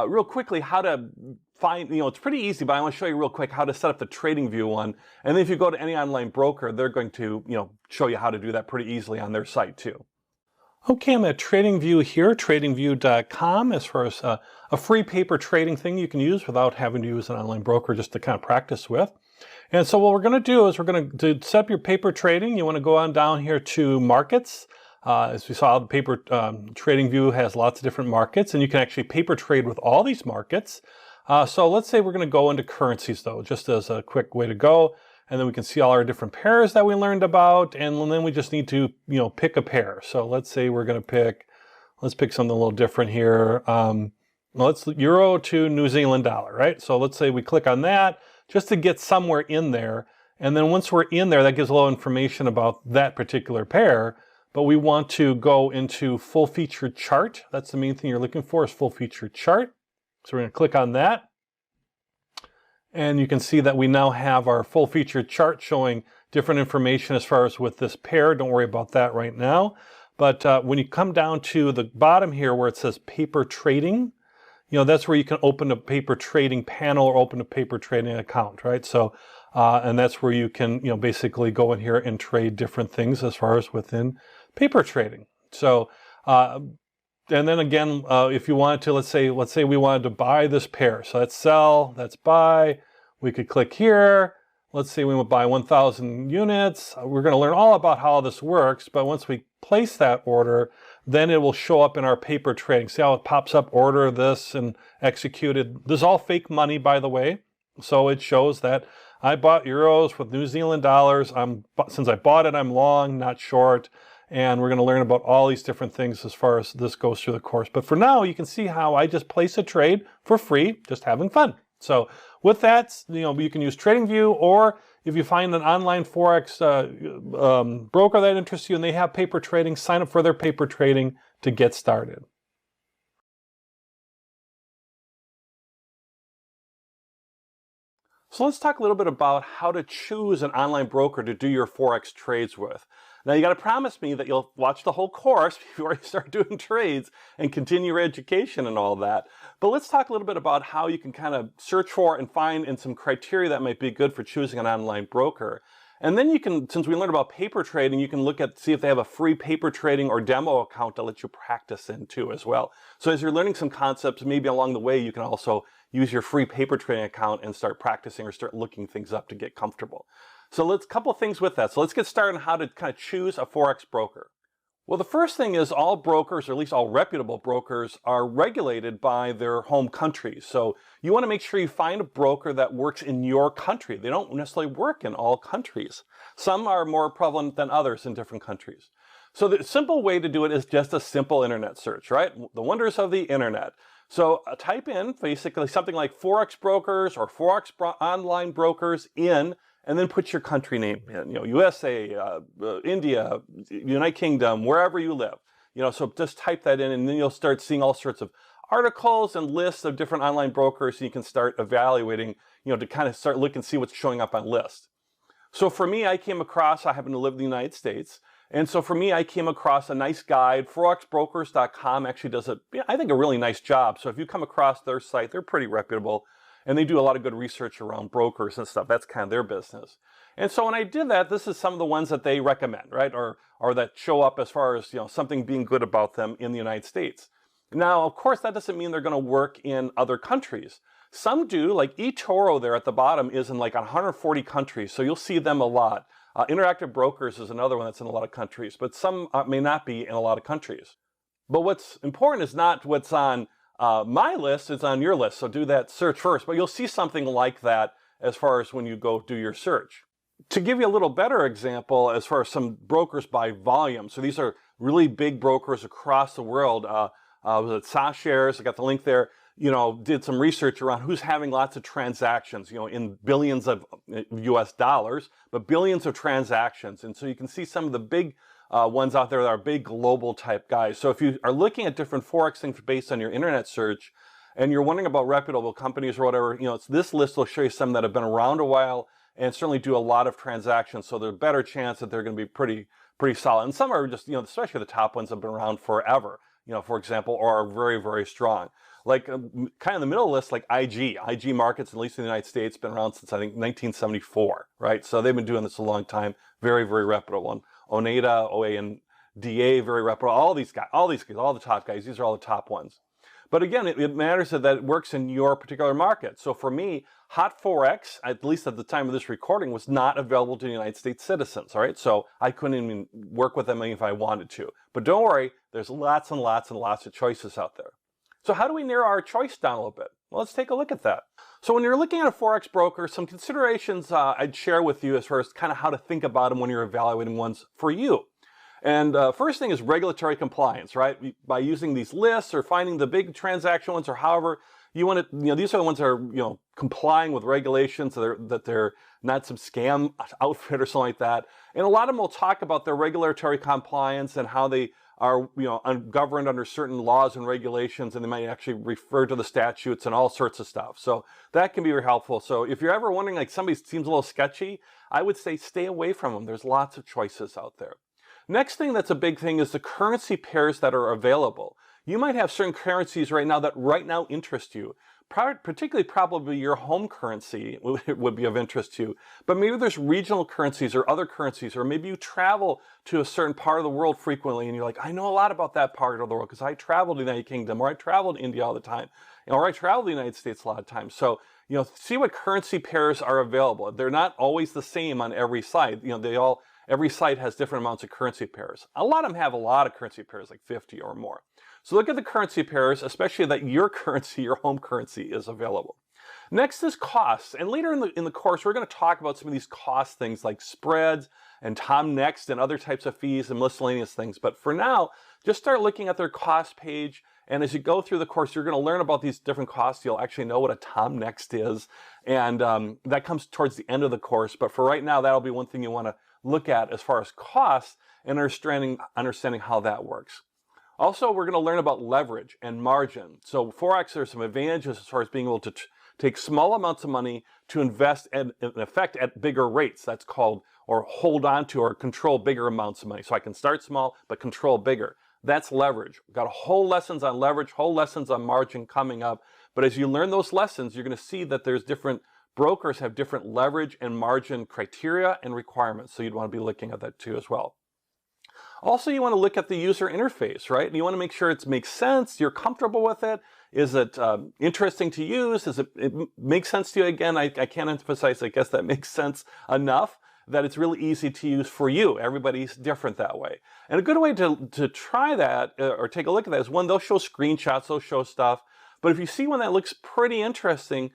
real quickly how to find, it's pretty easy, but I want to show you real quick how to set up the TradingView one. And then if you go to any online broker, they're going to, show you how to do that pretty easily on their site too. Okay, I'm at TradingView here, tradingview.com, as far as a free paper trading thing you can use without having to use an online broker just to kind of practice with. And so what we're going to do is to set up your paper trading, you want to go on down here to markets. As we saw, the paper TradingView has lots of different markets, and you can actually paper trade with all these markets. So let's say we're going to go into currencies, though, just as a quick way to go. and then we can see all our different pairs that we learned about, and then we just need to, pick a pair. So let's say we're going to let's pick something a little different here. Let's euro to New Zealand dollar, right? So let's say we click on that just to get somewhere in there. And then once we're in there, that gives a little information about that particular pair. But we want to go into full featured chart. That's the main thing you're looking for, is full featured chart. So we're going to click on that. And you can see that we now have our full featured chart showing different information as far as with this pair. Don't worry about that right now. But when you come down to the bottom here where it says paper trading, that's where you can open a paper trading panel or open a paper trading account, right? So, and that's where you can, basically go in here and trade different things as far as within paper trading. So, and then again, if you wanted to, let's say we wanted to buy this pair. So that's sell, that's buy. We could click here. Let's say we would buy 1,000 units. We're going to learn all about how this works, but once we place that order, then it will show up in our paper trading. See how it pops up, order this and executed. This is all fake money, by the way. So it shows that I bought euros with New Zealand dollars. Since I bought it, I'm long, not short. And we're going to learn about all these different things as far as this goes through the course. But for now, you can see how I just place a trade for free, just having fun. So with that, you can use TradingView, or if you find an online Forex broker that interests you and they have paper trading, sign up for their paper trading to get started. So let's talk a little bit about how to choose an online broker to do your Forex trades with. Now you got to promise me that you'll watch the whole course before you start doing trades and continue your education and all that. But let's talk a little bit about how you can kind of search for and find in some criteria that might be good for choosing an online broker. And then you can, since we learned about paper trading, you can look at, see if they have a free paper trading or demo account to let you practice in too as well. So as you're learning some concepts, maybe along the way, you can also use your free paper trading account and start practicing or start looking things up to get comfortable. So let's couple things with that. So let's get started on how to kind of choose a Forex broker. Well, the first thing is all brokers, or at least all reputable brokers, are regulated by their home countries. So you want to make sure you find a broker that works in your country. They don't necessarily work in all countries. Some are more prevalent than others in different countries. So the simple way to do it is just a simple internet search, right? The wonders of the internet. So type in basically something like Forex brokers or Forex online brokers in, and then put your country name in, USA, India, United Kingdom, wherever you live. So just type that in, and then you'll start seeing all sorts of articles and lists of different online brokers, and you can start evaluating, to kind of start looking and see what's showing up on lists. So for me, I happen to live in the United States, and so for me, I came across a nice guide. Forexbrokers.com actually does I think a really nice job. So if you come across their site, they're pretty reputable. And they do a lot of good research around brokers and stuff. That's kind of their business. And so when I did that, this is some of the ones that they recommend, right? Or that show up as far as, something being good about them in the United States. Now, of course, that doesn't mean they're going to work in other countries. Some do, like eToro there at the bottom is in like 140 countries. So you'll see them a lot. Interactive Brokers is another one that's in a lot of countries, but some may not be in a lot of countries. But what's important is not what's on my list, it's on your list, so do that search first. But you'll see something like that as far as when you go do your search. To give you a little better example, as far as some brokers by volume, so these are really big brokers across the world. Was it SaShares? I got the link there. Did some research around who's having lots of transactions, in billions of US dollars, but billions of transactions. And so you can see some of the big ones out there that are big global type guys. So if you are looking at different Forex things based on your internet search and you're wondering about reputable companies or whatever, this list will show you some that have been around a while and certainly do a lot of transactions. So there's a better chance that they're going to be pretty solid. And some are just, especially the top ones have been around forever, for example, or are very, very strong. Like kind of the middle list, like IG markets, at least in the United States, been around since I think 1974, right? So they've been doing this a long time. Very, very reputable one. Oneida, OANDA, very reputable. All the top guys, these are all the top ones. But again, it matters that it works in your particular market. So for me, Hot Forex, at least at the time of this recording, was not available to United States citizens, all right? So I couldn't even work with them if I wanted to. But don't worry, there's lots and lots and lots of choices out there. So how do we narrow our choice down a little bit? Well, let's take a look at that. So when you're looking at a Forex broker, some considerations I'd share with you as far as kind of how to think about them when you're evaluating ones for you. And first thing is regulatory compliance, right? By using these lists or finding the big transaction ones or however you want to, these are the ones that are, complying with regulations, that they're not some scam outfit or something like that. And a lot of them will talk about their regulatory compliance and how they are, governed under certain laws and regulations, and they might actually refer to the statutes and all sorts of stuff. So that can be very helpful. So if you're ever wondering, like somebody seems a little sketchy, I would say stay away from them. There's lots of choices out there. Next thing that's a big thing is the currency pairs that are available. You might have certain currencies right now that interest you. Particularly probably your home currency would be of interest to you. But maybe there's regional currencies or other currencies, or maybe you travel to a certain part of the world frequently and you're like, I know a lot about that part of the world because I travel to the United Kingdom, or I travel to India all the time, or I travel to the United States a lot of times. So, see what currency pairs are available. They're not always the same on every site. Every site has different amounts of currency pairs. A lot of them have a lot of currency pairs, like 50 or more. So look at the currency pairs, especially that your currency, your home currency, is available. Next is costs. And later in the course, we're going to talk about some of these cost things like spreads and Tom Next and other types of fees and miscellaneous things. But for now, just start looking at their cost page. And as you go through the course, you're going to learn about these different costs. You'll actually know what a Tom Next is. And that comes towards the end of the course. But for right now, that'll be one thing you want to look at as far as costs and understanding how that works. Also, we're going to learn about leverage and margin. So Forex, there's some advantages as far as being able to take small amounts of money to invest in effect at bigger rates. That's called, or hold on to or control bigger amounts of money. So I can start small, but control bigger. That's leverage. We've got whole lessons on leverage, whole lessons on margin coming up. But as you learn those lessons, you're going to see that there's different brokers have different leverage and margin criteria and requirements. So you'd want to be looking at that too as well. Also, you want to look at the user interface, right? And you want to make sure it makes sense, you're comfortable with it. Is it interesting to use? Does it make sense to you? Again, I can't emphasize, I guess that makes sense enough that it's really easy to use for you. Everybody's different that way. And a good way to try that or take a look at that is one, they'll show screenshots, they'll show stuff. But if you see one that looks pretty interesting,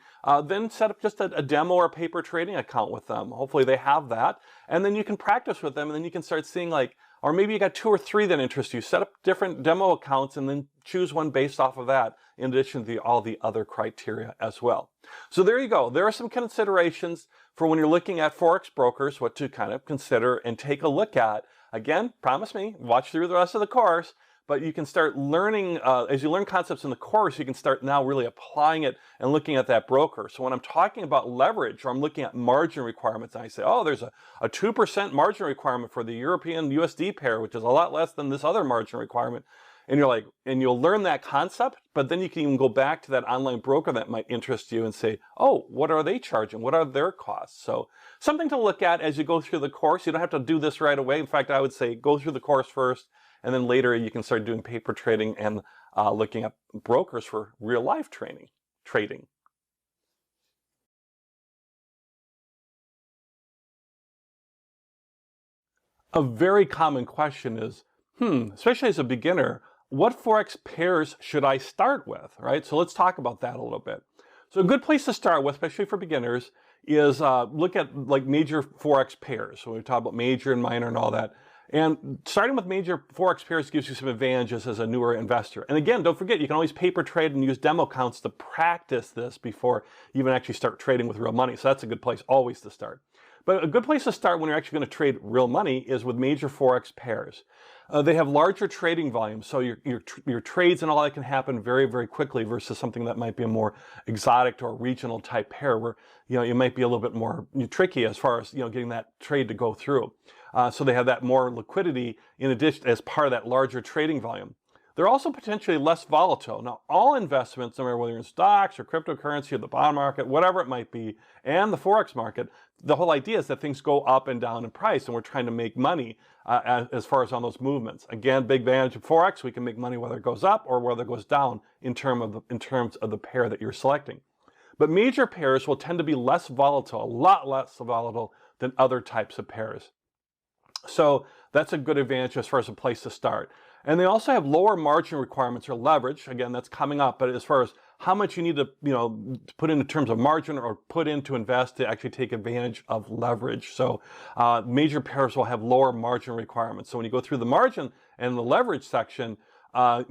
then set up just a demo or paper trading account with them. Hopefully they have that. And then you can practice with them, and then you can start seeing or maybe you got 2 or 3 that interest you. Set up different demo accounts and then choose one based off of that, in addition to all the other criteria as well. So there you go. There are some considerations for when you're looking at Forex brokers, what to kind of consider and take a look at. Again, promise me, watch through the rest of the course. But you can start learning, as you learn concepts in the course, you can start now really applying it and looking at that broker. So when I'm talking about leverage, or I'm looking at margin requirements, and I say, oh, there's a 2% margin requirement for the European USD pair, which is a lot less than this other margin requirement. And you're like, and you'll learn that concept, but then you can even go back to that online broker that might interest you and say, oh, what are they charging? What are their costs? So something to look at as you go through the course. You don't have to do this right away. In fact, I would say go through the course first, and then later you can start doing paper trading and looking at brokers for real life trading. A very common question is, especially as a beginner, what Forex pairs should I start with, right? So let's talk about that a little bit. So a good place to start with, especially for beginners, is look at major Forex pairs. So we talk about major and minor and all that. And starting with major Forex pairs gives you some advantages as a newer investor. And again, don't forget, you can always paper trade and use demo accounts to practice this before you even actually start trading with real money. So that's a good place always to start. But a good place to start when you're actually going to trade real money is with major Forex pairs. They have larger trading volumes, so your trades and all that can happen very, very quickly versus something that might be a more exotic or regional type pair where you might be a little bit more tricky as far as getting that trade to go through. So they have that more liquidity in addition as part of that larger trading volume. They're also potentially less volatile. Now, all investments, no matter whether you're in stocks or cryptocurrency or the bond market, whatever it might be, and the Forex market, the whole idea is that things go up and down in price, and we're trying to make money as far as on those movements. Again, big advantage of Forex, we can make money whether it goes up or whether it goes down in terms of the pair that you're selecting. But major pairs will tend to be less volatile, a lot less volatile than other types of pairs. So that's a good advantage as far as a place to start. And they also have lower margin requirements or leverage. Again, that's coming up. But as far as how much you need to, to put in terms of margin or put in to invest to actually take advantage of leverage. So major pairs will have lower margin requirements. So when you go through the margin and the leverage section,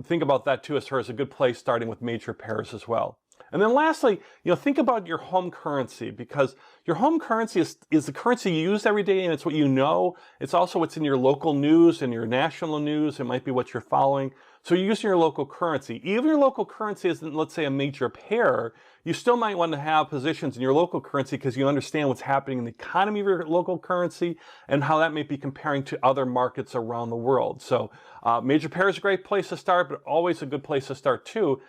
think about that too as far as a good place starting with major pairs as well. And then lastly, think about your home currency, because your home currency is the currency you use every day, and it's what you know. It's also what's in your local news and your national news. It might be what you're following. So you're using your local currency. Even your local currency isn't, let's say, a major pair, you still might want to have positions in your local currency because you understand what's happening in the economy of your local currency and how that may be comparing to other markets around the world. So major pair is a great place to start, but always a good place to start too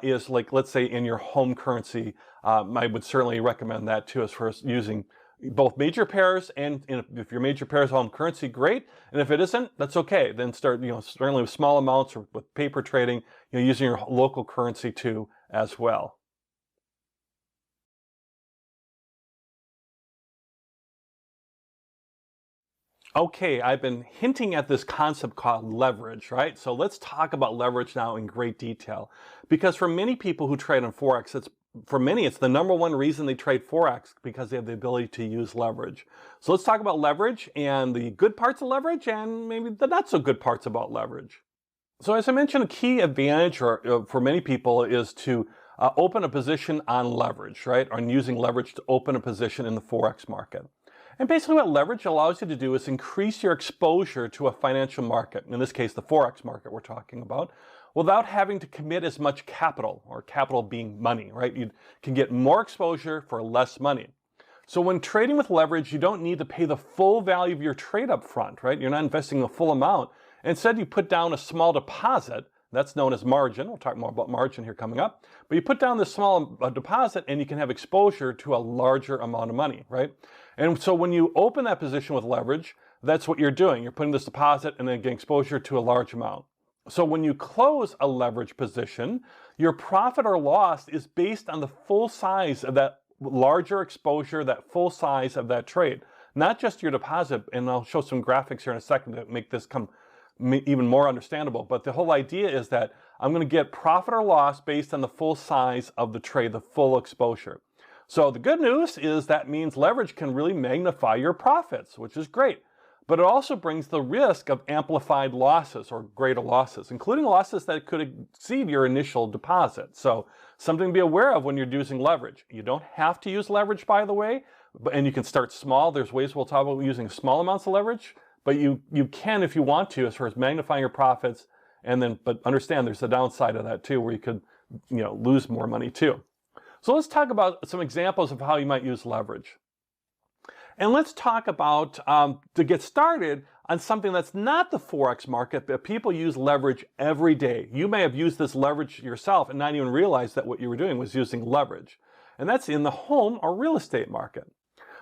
is, like, let's say, in your home currency. I would certainly recommend that too as far as using both major pairs, and if your major pair is home currency, great. And if it isn't, that's okay. Then start, certainly with small amounts or with paper trading, using your local currency too as well. Okay, I've been hinting at this concept called leverage, right? So let's talk about leverage now in great detail. Because for many people who trade on Forex, it's the number one reason they trade Forex, because they have the ability to use leverage. So let's talk about leverage and the good parts of leverage and maybe the not so good parts about leverage. So as I mentioned, a key advantage for many people is to open a position on leverage, right? On using leverage to open a position in the Forex market. And basically what leverage allows you to do is increase your exposure to a financial market, in this case the Forex market we're talking about, without having to commit as much capital, or capital being money, right? You can get more exposure for less money. So when trading with leverage, you don't need to pay the full value of your trade up front, right? You're not investing the full amount. Instead, you put down a small deposit. That's known as margin. We'll talk more about margin here coming up. But you put down this small deposit and you can have exposure to a larger amount of money, right? And so when you open that position with leverage, that's what you're doing. You're putting this deposit and then getting exposure to a large amount. So when you close a leverage position, your profit or loss is based on the full size of that larger exposure, that full size of that trade, not just your deposit. And I'll show some graphics here in a second to make this come even more understandable. But the whole idea is that I'm going to get profit or loss based on the full size of the trade, the full exposure. So the good news is that means leverage can really magnify your profits, which is great. But it also brings the risk of amplified losses or greater losses, including losses that could exceed your initial deposit. So something to be aware of when you're using leverage. You don't have to use leverage, by the way, and you can start small. There's ways we'll talk about using small amounts of leverage, but you can if you want to, as far as magnifying your profits. And then, but understand there's the downside of that too, where you could, lose more money too. So let's talk about some examples of how you might use leverage. And let's talk about, to get started, on something that's not the Forex market, but people use leverage every day. You may have used this leverage yourself and not even realize that what you were doing was using leverage. And that's in the home or real estate market.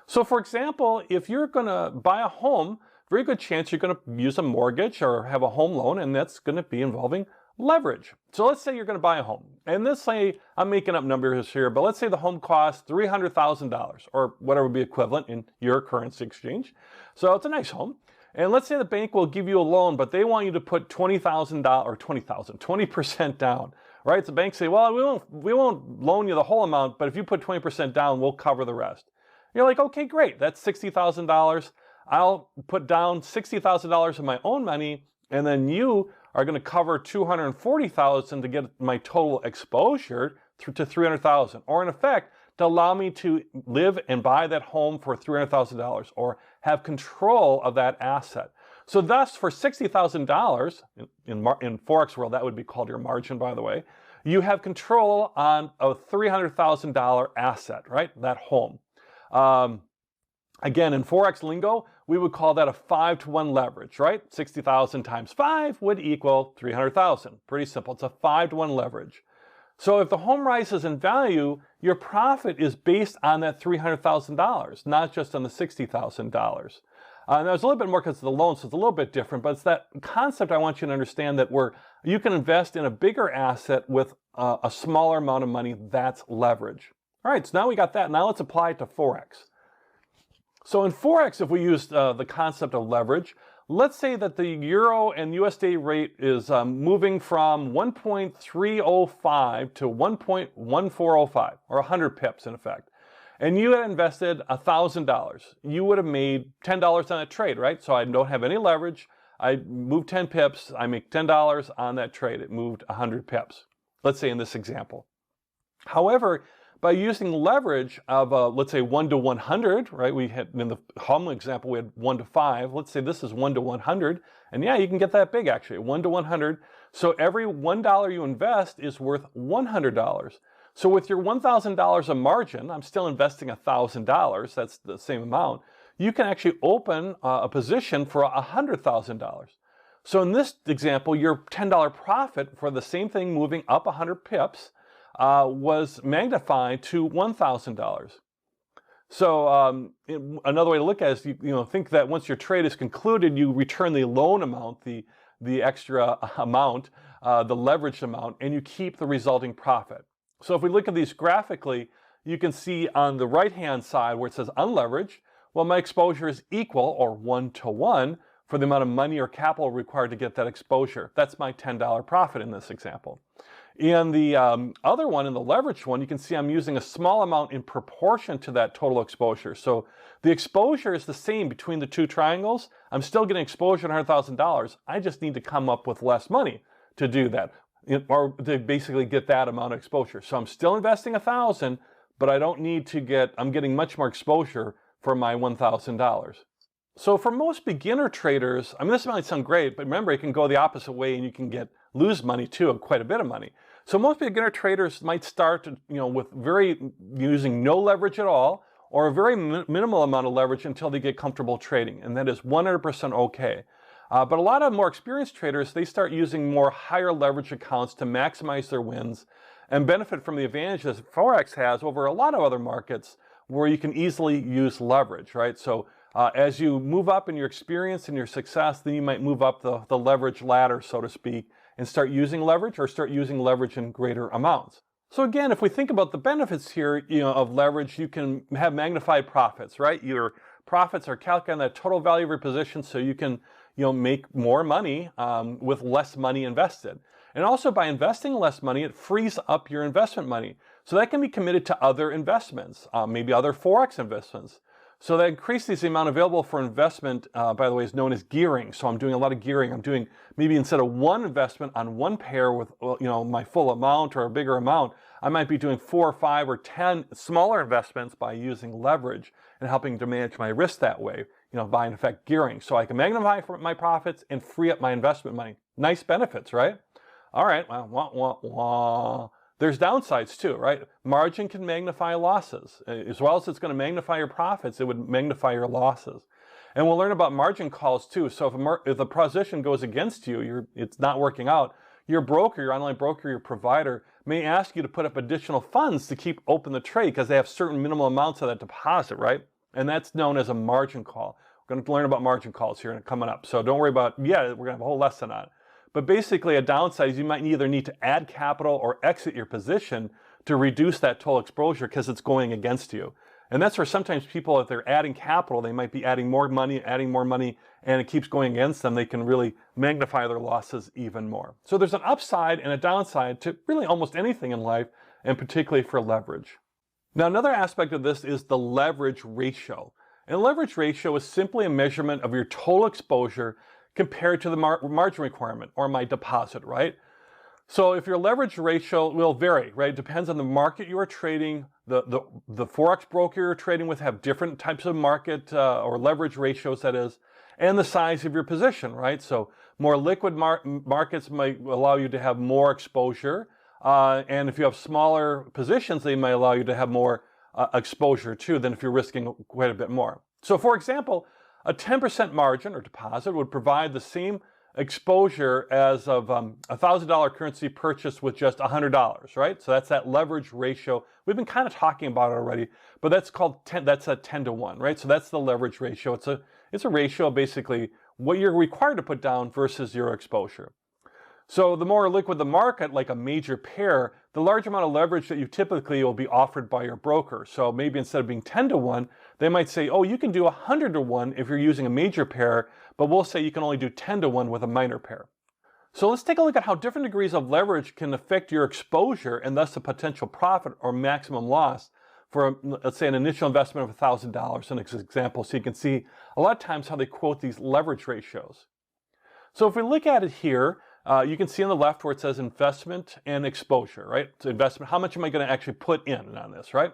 So for example, if you're going to buy a home, very good chance you're going to use a mortgage or have a home loan, and that's going to be involving leverage. So let's say you're going to buy a home, and let's say, I'm making up numbers here, but let's say the home costs $300,000 or whatever would be equivalent in your currency exchange. So it's a nice home. And let's say the bank will give you a loan, but they want you to put $20,000 or 20% down, right? So banks say, well, we won't loan you the whole amount, but if you put 20% down, we'll cover the rest. You're like, okay, great. That's $60,000. I'll put down $60,000 of my own money, and then you are going to cover $240,000 to get my total exposure to $300,000, or in effect, to allow me to live and buy that home for $300,000 or have control of that asset. So thus, for $60,000, in Forex world, that would be called your margin, by the way, you have control on a $300,000 asset, right? That home. Again, in Forex lingo, we would call that a 5-to-1 leverage, right? 60,000 times 5 would equal 300,000. Pretty simple. It's a 5-to-1 leverage. So if the home rises in value, your profit is based on that $300,000, not just on the $60,000. Now, there's a little bit more because of the loan, so it's a little bit different, but it's that concept I want you to understand, that you can invest in a bigger asset with a smaller amount of money. That's leverage. All right, so now we got that. Now let's apply it to Forex. So in Forex, if we use the concept of leverage, let's say that the euro and USD rate is moving from 1.305 to 1.1405, or 100 pips in effect. And you had invested $1,000. You would have made $10 on that trade, right? So I don't have any leverage. I moved 10 pips. I make $10 on that trade. It moved 100 pips, let's say in this example. However, by using leverage of, let's say, 1 to 100, right? We had, in the home example, we had 1 to 5. Let's say this is 1 to 100. And yeah, you can get that big, actually, 1 to 100. So every $1 you invest is worth $100. So with your $1,000 of margin, I'm still investing $1,000. That's the same amount. You can actually open a position for $100,000. So in this example, your $10 profit for the same thing moving up 100 pips was magnified to $1,000. So another way to look at it is, think that once your trade is concluded, you return the loan amount, the extra amount, the leveraged amount, and you keep the resulting profit. So if we look at these graphically, you can see on the right-hand side where it says unleveraged, well, my exposure is equal, or 1 to 1, for the amount of money or capital required to get that exposure. That's my $10 profit in this example. In the other one, in the leveraged one, you can see I'm using a small amount in proportion to that total exposure. So the exposure is the same between the two triangles. I'm still getting exposure at $100,000. I just need to come up with less money to do that, or to basically get that amount of exposure. So I'm still investing $1,000, but I don't need to I'm getting much more exposure for my $1,000. So for most beginner traders, this might sound great, but remember, it can go the opposite way and you can lose money too, quite a bit of money. So most beginner traders might start, with using no leverage at all, or a very minimal amount of leverage until they get comfortable trading, and that is 100% okay. But a lot of more experienced traders, they start using more higher leverage accounts to maximize their wins and benefit from the advantages Forex has over a lot of other markets where you can easily use leverage, right? So as you move up in your experience and your success, then you might move up the leverage ladder, so to speak, and start using leverage, or start using leverage in greater amounts. So again, if we think about the benefits here, of leverage, you can have magnified profits, right? Your profits are calculated on that total value of your position, so you can make more money with less money invested. And also by investing less money, it frees up your investment money. So that can be committed to other investments, maybe other Forex investments. So that increases the amount available for investment, by the way, is known as gearing. So I'm doing a lot of gearing. I'm doing maybe instead of one investment on one pair with my full amount or a bigger amount, I might be doing 4 or 5 or 10 smaller investments by using leverage and helping to manage my risk that way, by in effect gearing. So I can magnify my profits and free up my investment money. Nice benefits, right? All right, well, there's downsides too, right? Margin can magnify losses. As well as it's going to magnify your profits, it would magnify your losses. And we'll learn about margin calls too. So if the position goes against you, it's not working out, your broker, your online broker, your provider may ask you to put up additional funds to keep open the trade because they have certain minimal amounts of that deposit, right? And that's known as a margin call. We're going to learn about margin calls here coming up. So don't worry about, we're going to have a whole lesson on it. But basically a downside is you might either need to add capital or exit your position to reduce that total exposure because it's going against you. And that's where sometimes people, if they're adding capital, they might be adding more money, and it keeps going against them. They can really magnify their losses even more. So there's an upside and a downside to really almost anything in life, and particularly for leverage. Now, another aspect of this is the leverage ratio. And leverage ratio is simply a measurement of your total exposure compared to the margin requirement, or my deposit, right? So if your leverage ratio will vary, right? It depends on the market you are trading. The Forex broker you're trading with have different types of market or leverage ratios, that is, and the size of your position, right? So more liquid markets might allow you to have more exposure. And if you have smaller positions, they might allow you to have more exposure too than if you're risking quite a bit more. So for example, a 10% margin or deposit would provide the same exposure as of $1,000 currency purchased with just $100, right? So that's that leverage ratio. We've been kind of talking about it already, but that's that's a 10 to 1, right? So that's the leverage ratio. It's a ratio of basically what you're required to put down versus your exposure. So the more liquid the market, like a major pair, the large amount of leverage that you typically will be offered by your broker. So maybe instead of being 10 to 1, they might say, oh, you can do 100 to 1 if you're using a major pair, but we'll say you can only do 10 to 1 with a minor pair. So let's take a look at how different degrees of leverage can affect your exposure and thus the potential profit or maximum loss for, let's say, an initial investment of $1,000 in this example. So you can see a lot of times how they quote these leverage ratios. So if we look at it here, you can see on the left where it says investment and exposure, right? So investment, how much am I going to actually put in on this, right?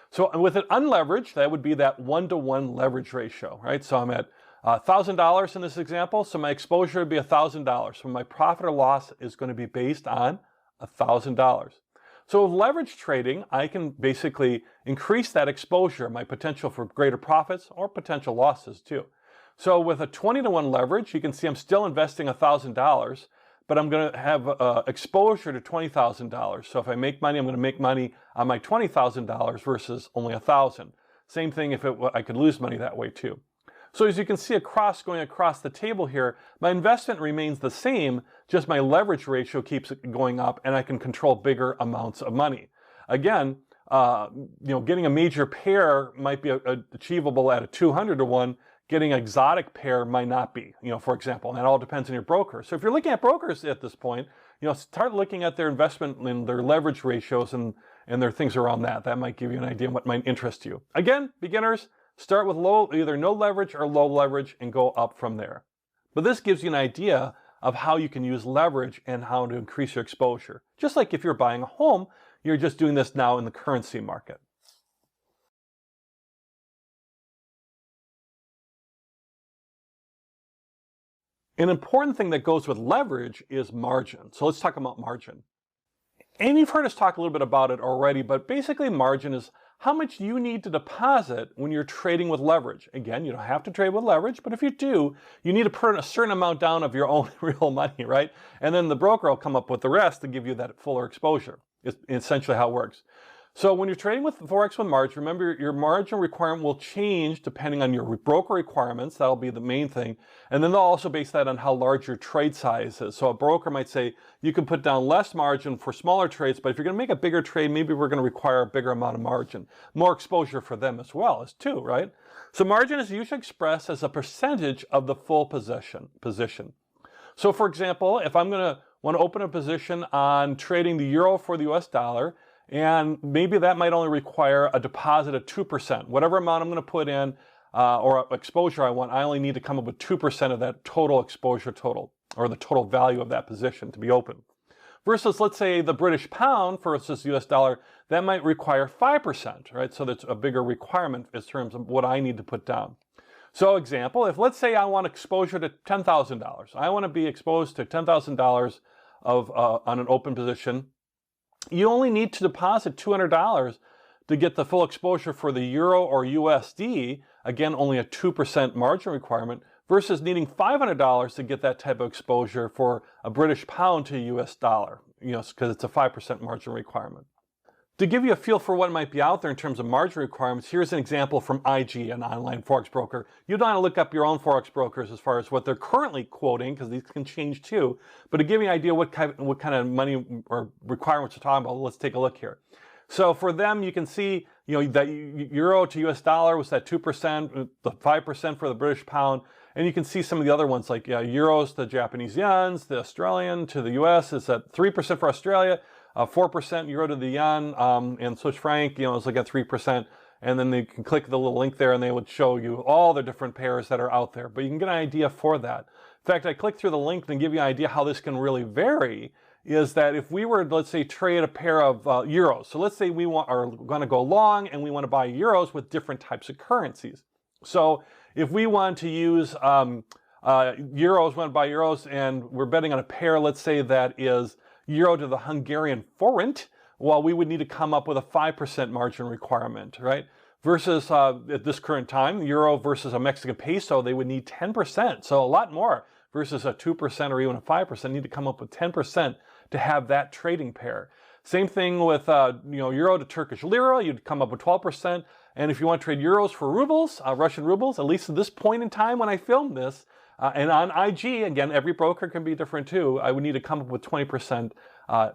So with it unleveraged, that would be that 1-to-1 leverage ratio, right? So I'm at $1,000 in this example, so my exposure would be $1,000. So my profit or loss is going to be based on $1,000. So with leverage trading, I can basically increase that exposure, my potential for greater profits or potential losses too. So with a 20-to-1 leverage, you can see I'm still investing $1,000, but I'm going to have exposure to $20,000. So if I make money, I'm going to make money on my $20,000 versus only $1,000. Same thing if I could lose money that way too. So as you can see going across the table here, my investment remains the same, just my leverage ratio keeps going up and I can control bigger amounts of money. Again, getting a major pair might be achievable at a 200-to-1. Getting an exotic pair might not be, for example, and that all depends on your broker. So if you're looking at brokers at this point, start looking at their investment and their leverage ratios and their things around that. That might give you an idea of what might interest you. Again, beginners, start with either no leverage or low leverage and go up from there. But this gives you an idea of how you can use leverage and how to increase your exposure. Just like if you're buying a home, you're just doing this now in the currency market. An important thing that goes with leverage is margin. So let's talk about margin. And you've heard us talk a little bit about it already, but basically margin is how much you need to deposit when you're trading with leverage. Again, you don't have to trade with leverage, but if you do, you need to put a certain amount down of your own real money, right? And then the broker will come up with the rest to give you that fuller exposure. It's essentially how it works. So when you're trading with Forex with margin, remember your margin requirement will change depending on your broker requirements. That'll be the main thing. And then they'll also base that on how large your trade size is. So a broker might say you can put down less margin for smaller trades, but if you're going to make a bigger trade, maybe we're going to require a bigger amount of margin. More exposure for them as well as too, right? So margin is usually expressed as a percentage of the full position. So for example, if I'm going to want to open a position on trading the euro for the US dollar, and maybe that might only require a deposit of 2%. Whatever amount I'm going to put in or exposure I want, I only need to come up with 2% of that total exposure total, or the total value of that position to be open. Versus, let's say, the British pound versus US dollar, that might require 5%, right? So that's a bigger requirement in terms of what I need to put down. So example, if let's say I want exposure to $10,000. I want to be exposed to $10,000 on an open position. You only need to deposit $200 to get the full exposure for the euro or USD, again, only a 2% margin requirement, versus needing $500 to get that type of exposure for a British pound to US dollar, because it's a 5% margin requirement. To give you a feel for what might be out there in terms of margin requirements, here's an example from IG, an online Forex broker. You'd want to look up your own Forex brokers as far as what they're currently quoting, because these can change too. But to give you an idea what kind of money or requirements we're talking about, let's take a look here. So for them, you can see that euro to US dollar was that 2%, the 5% for the British pound. And you can see some of the other ones like euros to Japanese yens, the Australian to the US is at 3% for Australia. 4% euro to the yen, and Swiss franc, is like at 3%. And then you can click the little link there and they would show you all the different pairs that are out there. But you can get an idea for that. In fact, I clicked through the link and give you an idea how this can really vary, is that if we were, let's say, trade a pair of euros. So let's say we are going to go long and we want to buy euros with different types of currencies. So if we want to use euros, want to buy euros, and we're betting on a pair, let's say that is euro to the Hungarian forint, well, we would need to come up with a 5% margin requirement, right? Versus at this current time, euro versus a Mexican peso, they would need 10%. So a lot more versus a 2% or even a 5%, need to come up with 10% to have that trading pair. Same thing with euro to Turkish lira, you'd come up with 12%. And if you want to trade euros for rubles, Russian rubles, at least at this point in time when I filmed this, And on IG, again, every broker can be different too. I would need to come up with 20%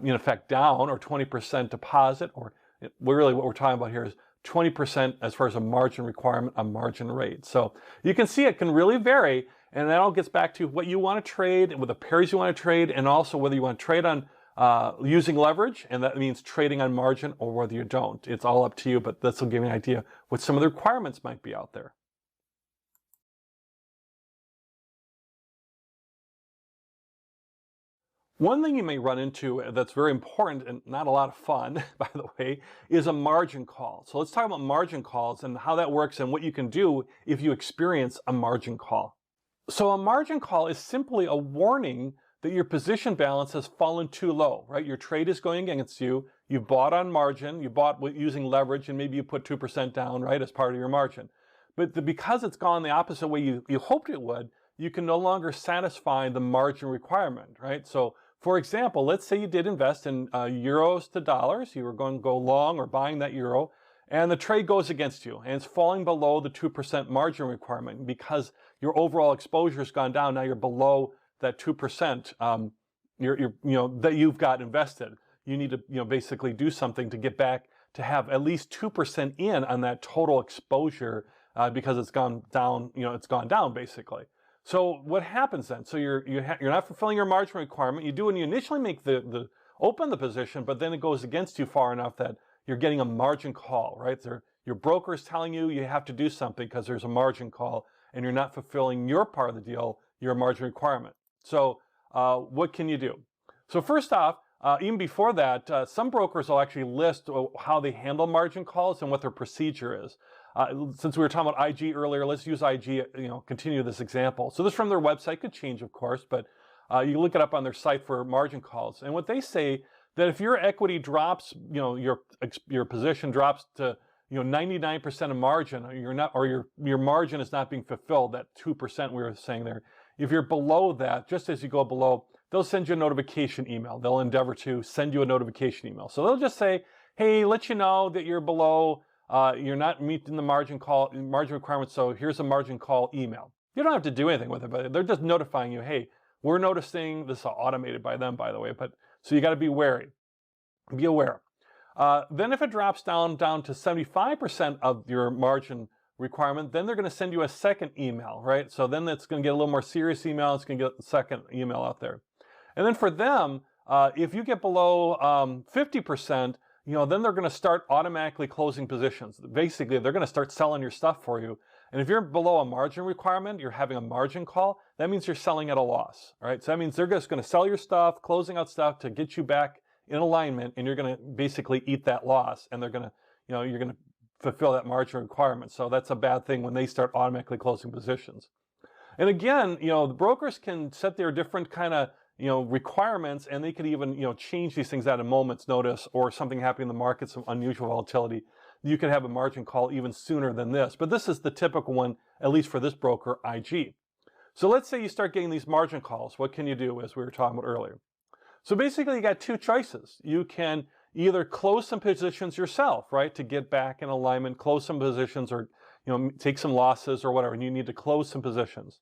in effect down, or 20% deposit, or really what we're talking about here is 20% as far as a margin requirement, a margin rate. So you can see it can really vary, and that all gets back to what you want to trade and with the pairs you want to trade, and also whether you want to trade on using leverage, and that means trading on margin, or whether you don't. It's all up to you, but this will give you an idea what some of the requirements might be out there. One thing you may run into that's very important and not a lot of fun, by the way, is a margin call. So let's talk about margin calls and how that works and what you can do if you experience a margin call. So a margin call is simply a warning that your position balance has fallen too low, right? Your trade is going against you. You bought on margin, you bought using leverage, and maybe you put 2% down, right, as part of your margin. But because it's gone the opposite way you hoped it would, you can no longer satisfy the margin requirement, right? So for example, let's say you did invest in euros to dollars. You were going to go long or buying that euro, and the trade goes against you, and it's falling below the 2% margin requirement because your overall exposure has gone down. Now you're below that 2% that you've got invested. You need to basically do something to get back to have at least 2% in on that total exposure because it's gone down. It's gone down basically. So what happens then? So you're not fulfilling your margin requirement. You do when you initially make the open the position, but then it goes against you far enough that you're getting a margin call, right? Your broker is telling you have to do something because there's a margin call, and you're not fulfilling your part of the deal, your margin requirement. So what can you do? So first off, even before that, some brokers will actually list how they handle margin calls and what their procedure is. Since we were talking about IG earlier, let's use IG, continue this example. So this from their website, could change of course, but you look it up on their site for margin calls. And what they say that if your equity drops, your position drops to 99% of margin, or your margin is not being fulfilled, that 2% we were saying there. If you're below that, just as you go below, they'll send you a notification email. They'll endeavor to send you a notification email. So they'll just say, hey, let you know that you're below, you're not meeting the margin requirement, so here's a margin call email. You don't have to do anything with it, but they're just notifying you, hey, we're noticing, this is automated by them, by the way, but so you got to be wary. Be aware. Then if it drops down to 75% of your margin requirement, then they're going to send you a second email, right? So then it's going to get a little more serious email. It's going to get the second email out there. And then for them, if you get below 50%, then they're going to start automatically closing positions. Basically, they're going to start selling your stuff for you. And if you're below a margin requirement, you're having a margin call, that means you're selling at a loss, right? So that means they're just going to sell your stuff, closing out stuff to get you back in alignment, and you're going to basically eat that loss, and they're going to, you're going to fulfill that margin requirement. So that's a bad thing when they start automatically closing positions. And again, the brokers can set their different kind of, requirements, and they could even, change these things at a moment's notice, or something happening in the market, some unusual volatility. You could have a margin call even sooner than this, but this is the typical one, at least for this broker, IG. So let's say you start getting these margin calls. What can you do, as we were talking about earlier? So basically, you got two choices. You can either close some positions yourself, right, to get back in alignment, close some positions, or take some losses or whatever, and you need to close some positions.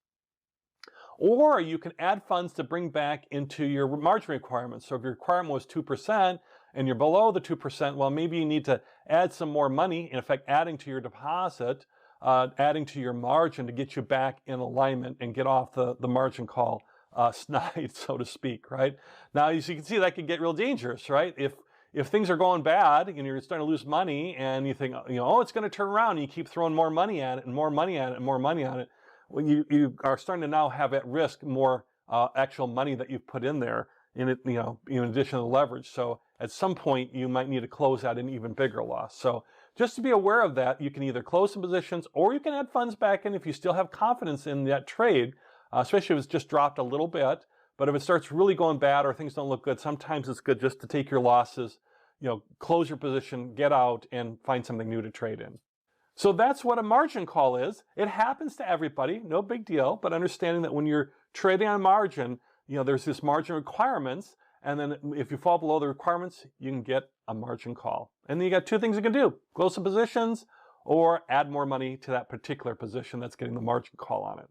Or you can add funds to bring back into your margin requirements. So if your requirement was 2% and you're below the 2%, well, maybe you need to add some more money, in effect adding to your deposit, adding to your margin to get you back in alignment and get off the margin call snide, so to speak, right? Now, as you can see, that can get real dangerous, right? If things are going bad and you're starting to lose money, and you think, oh, it's going to turn around, and you keep throwing more money at it and more money at it and more money on it, when you are starting to now have at risk more actual money that you've put in there, in addition to the leverage. So at some point, you might need to close out an even bigger loss. So just to be aware of that, you can either close some positions, or you can add funds back in if you still have confidence in that trade, especially if it's just dropped a little bit. But if it starts really going bad or things don't look good, sometimes it's good just to take your losses, close your position, get out, and find something new to trade in. So that's what a margin call is. It happens to everybody, no big deal, but understanding that when you're trading on margin, there's this margin requirements, and then if you fall below the requirements, you can get a margin call. And then you got two things you can do: close some positions or add more money to that particular position that's getting the margin call on it.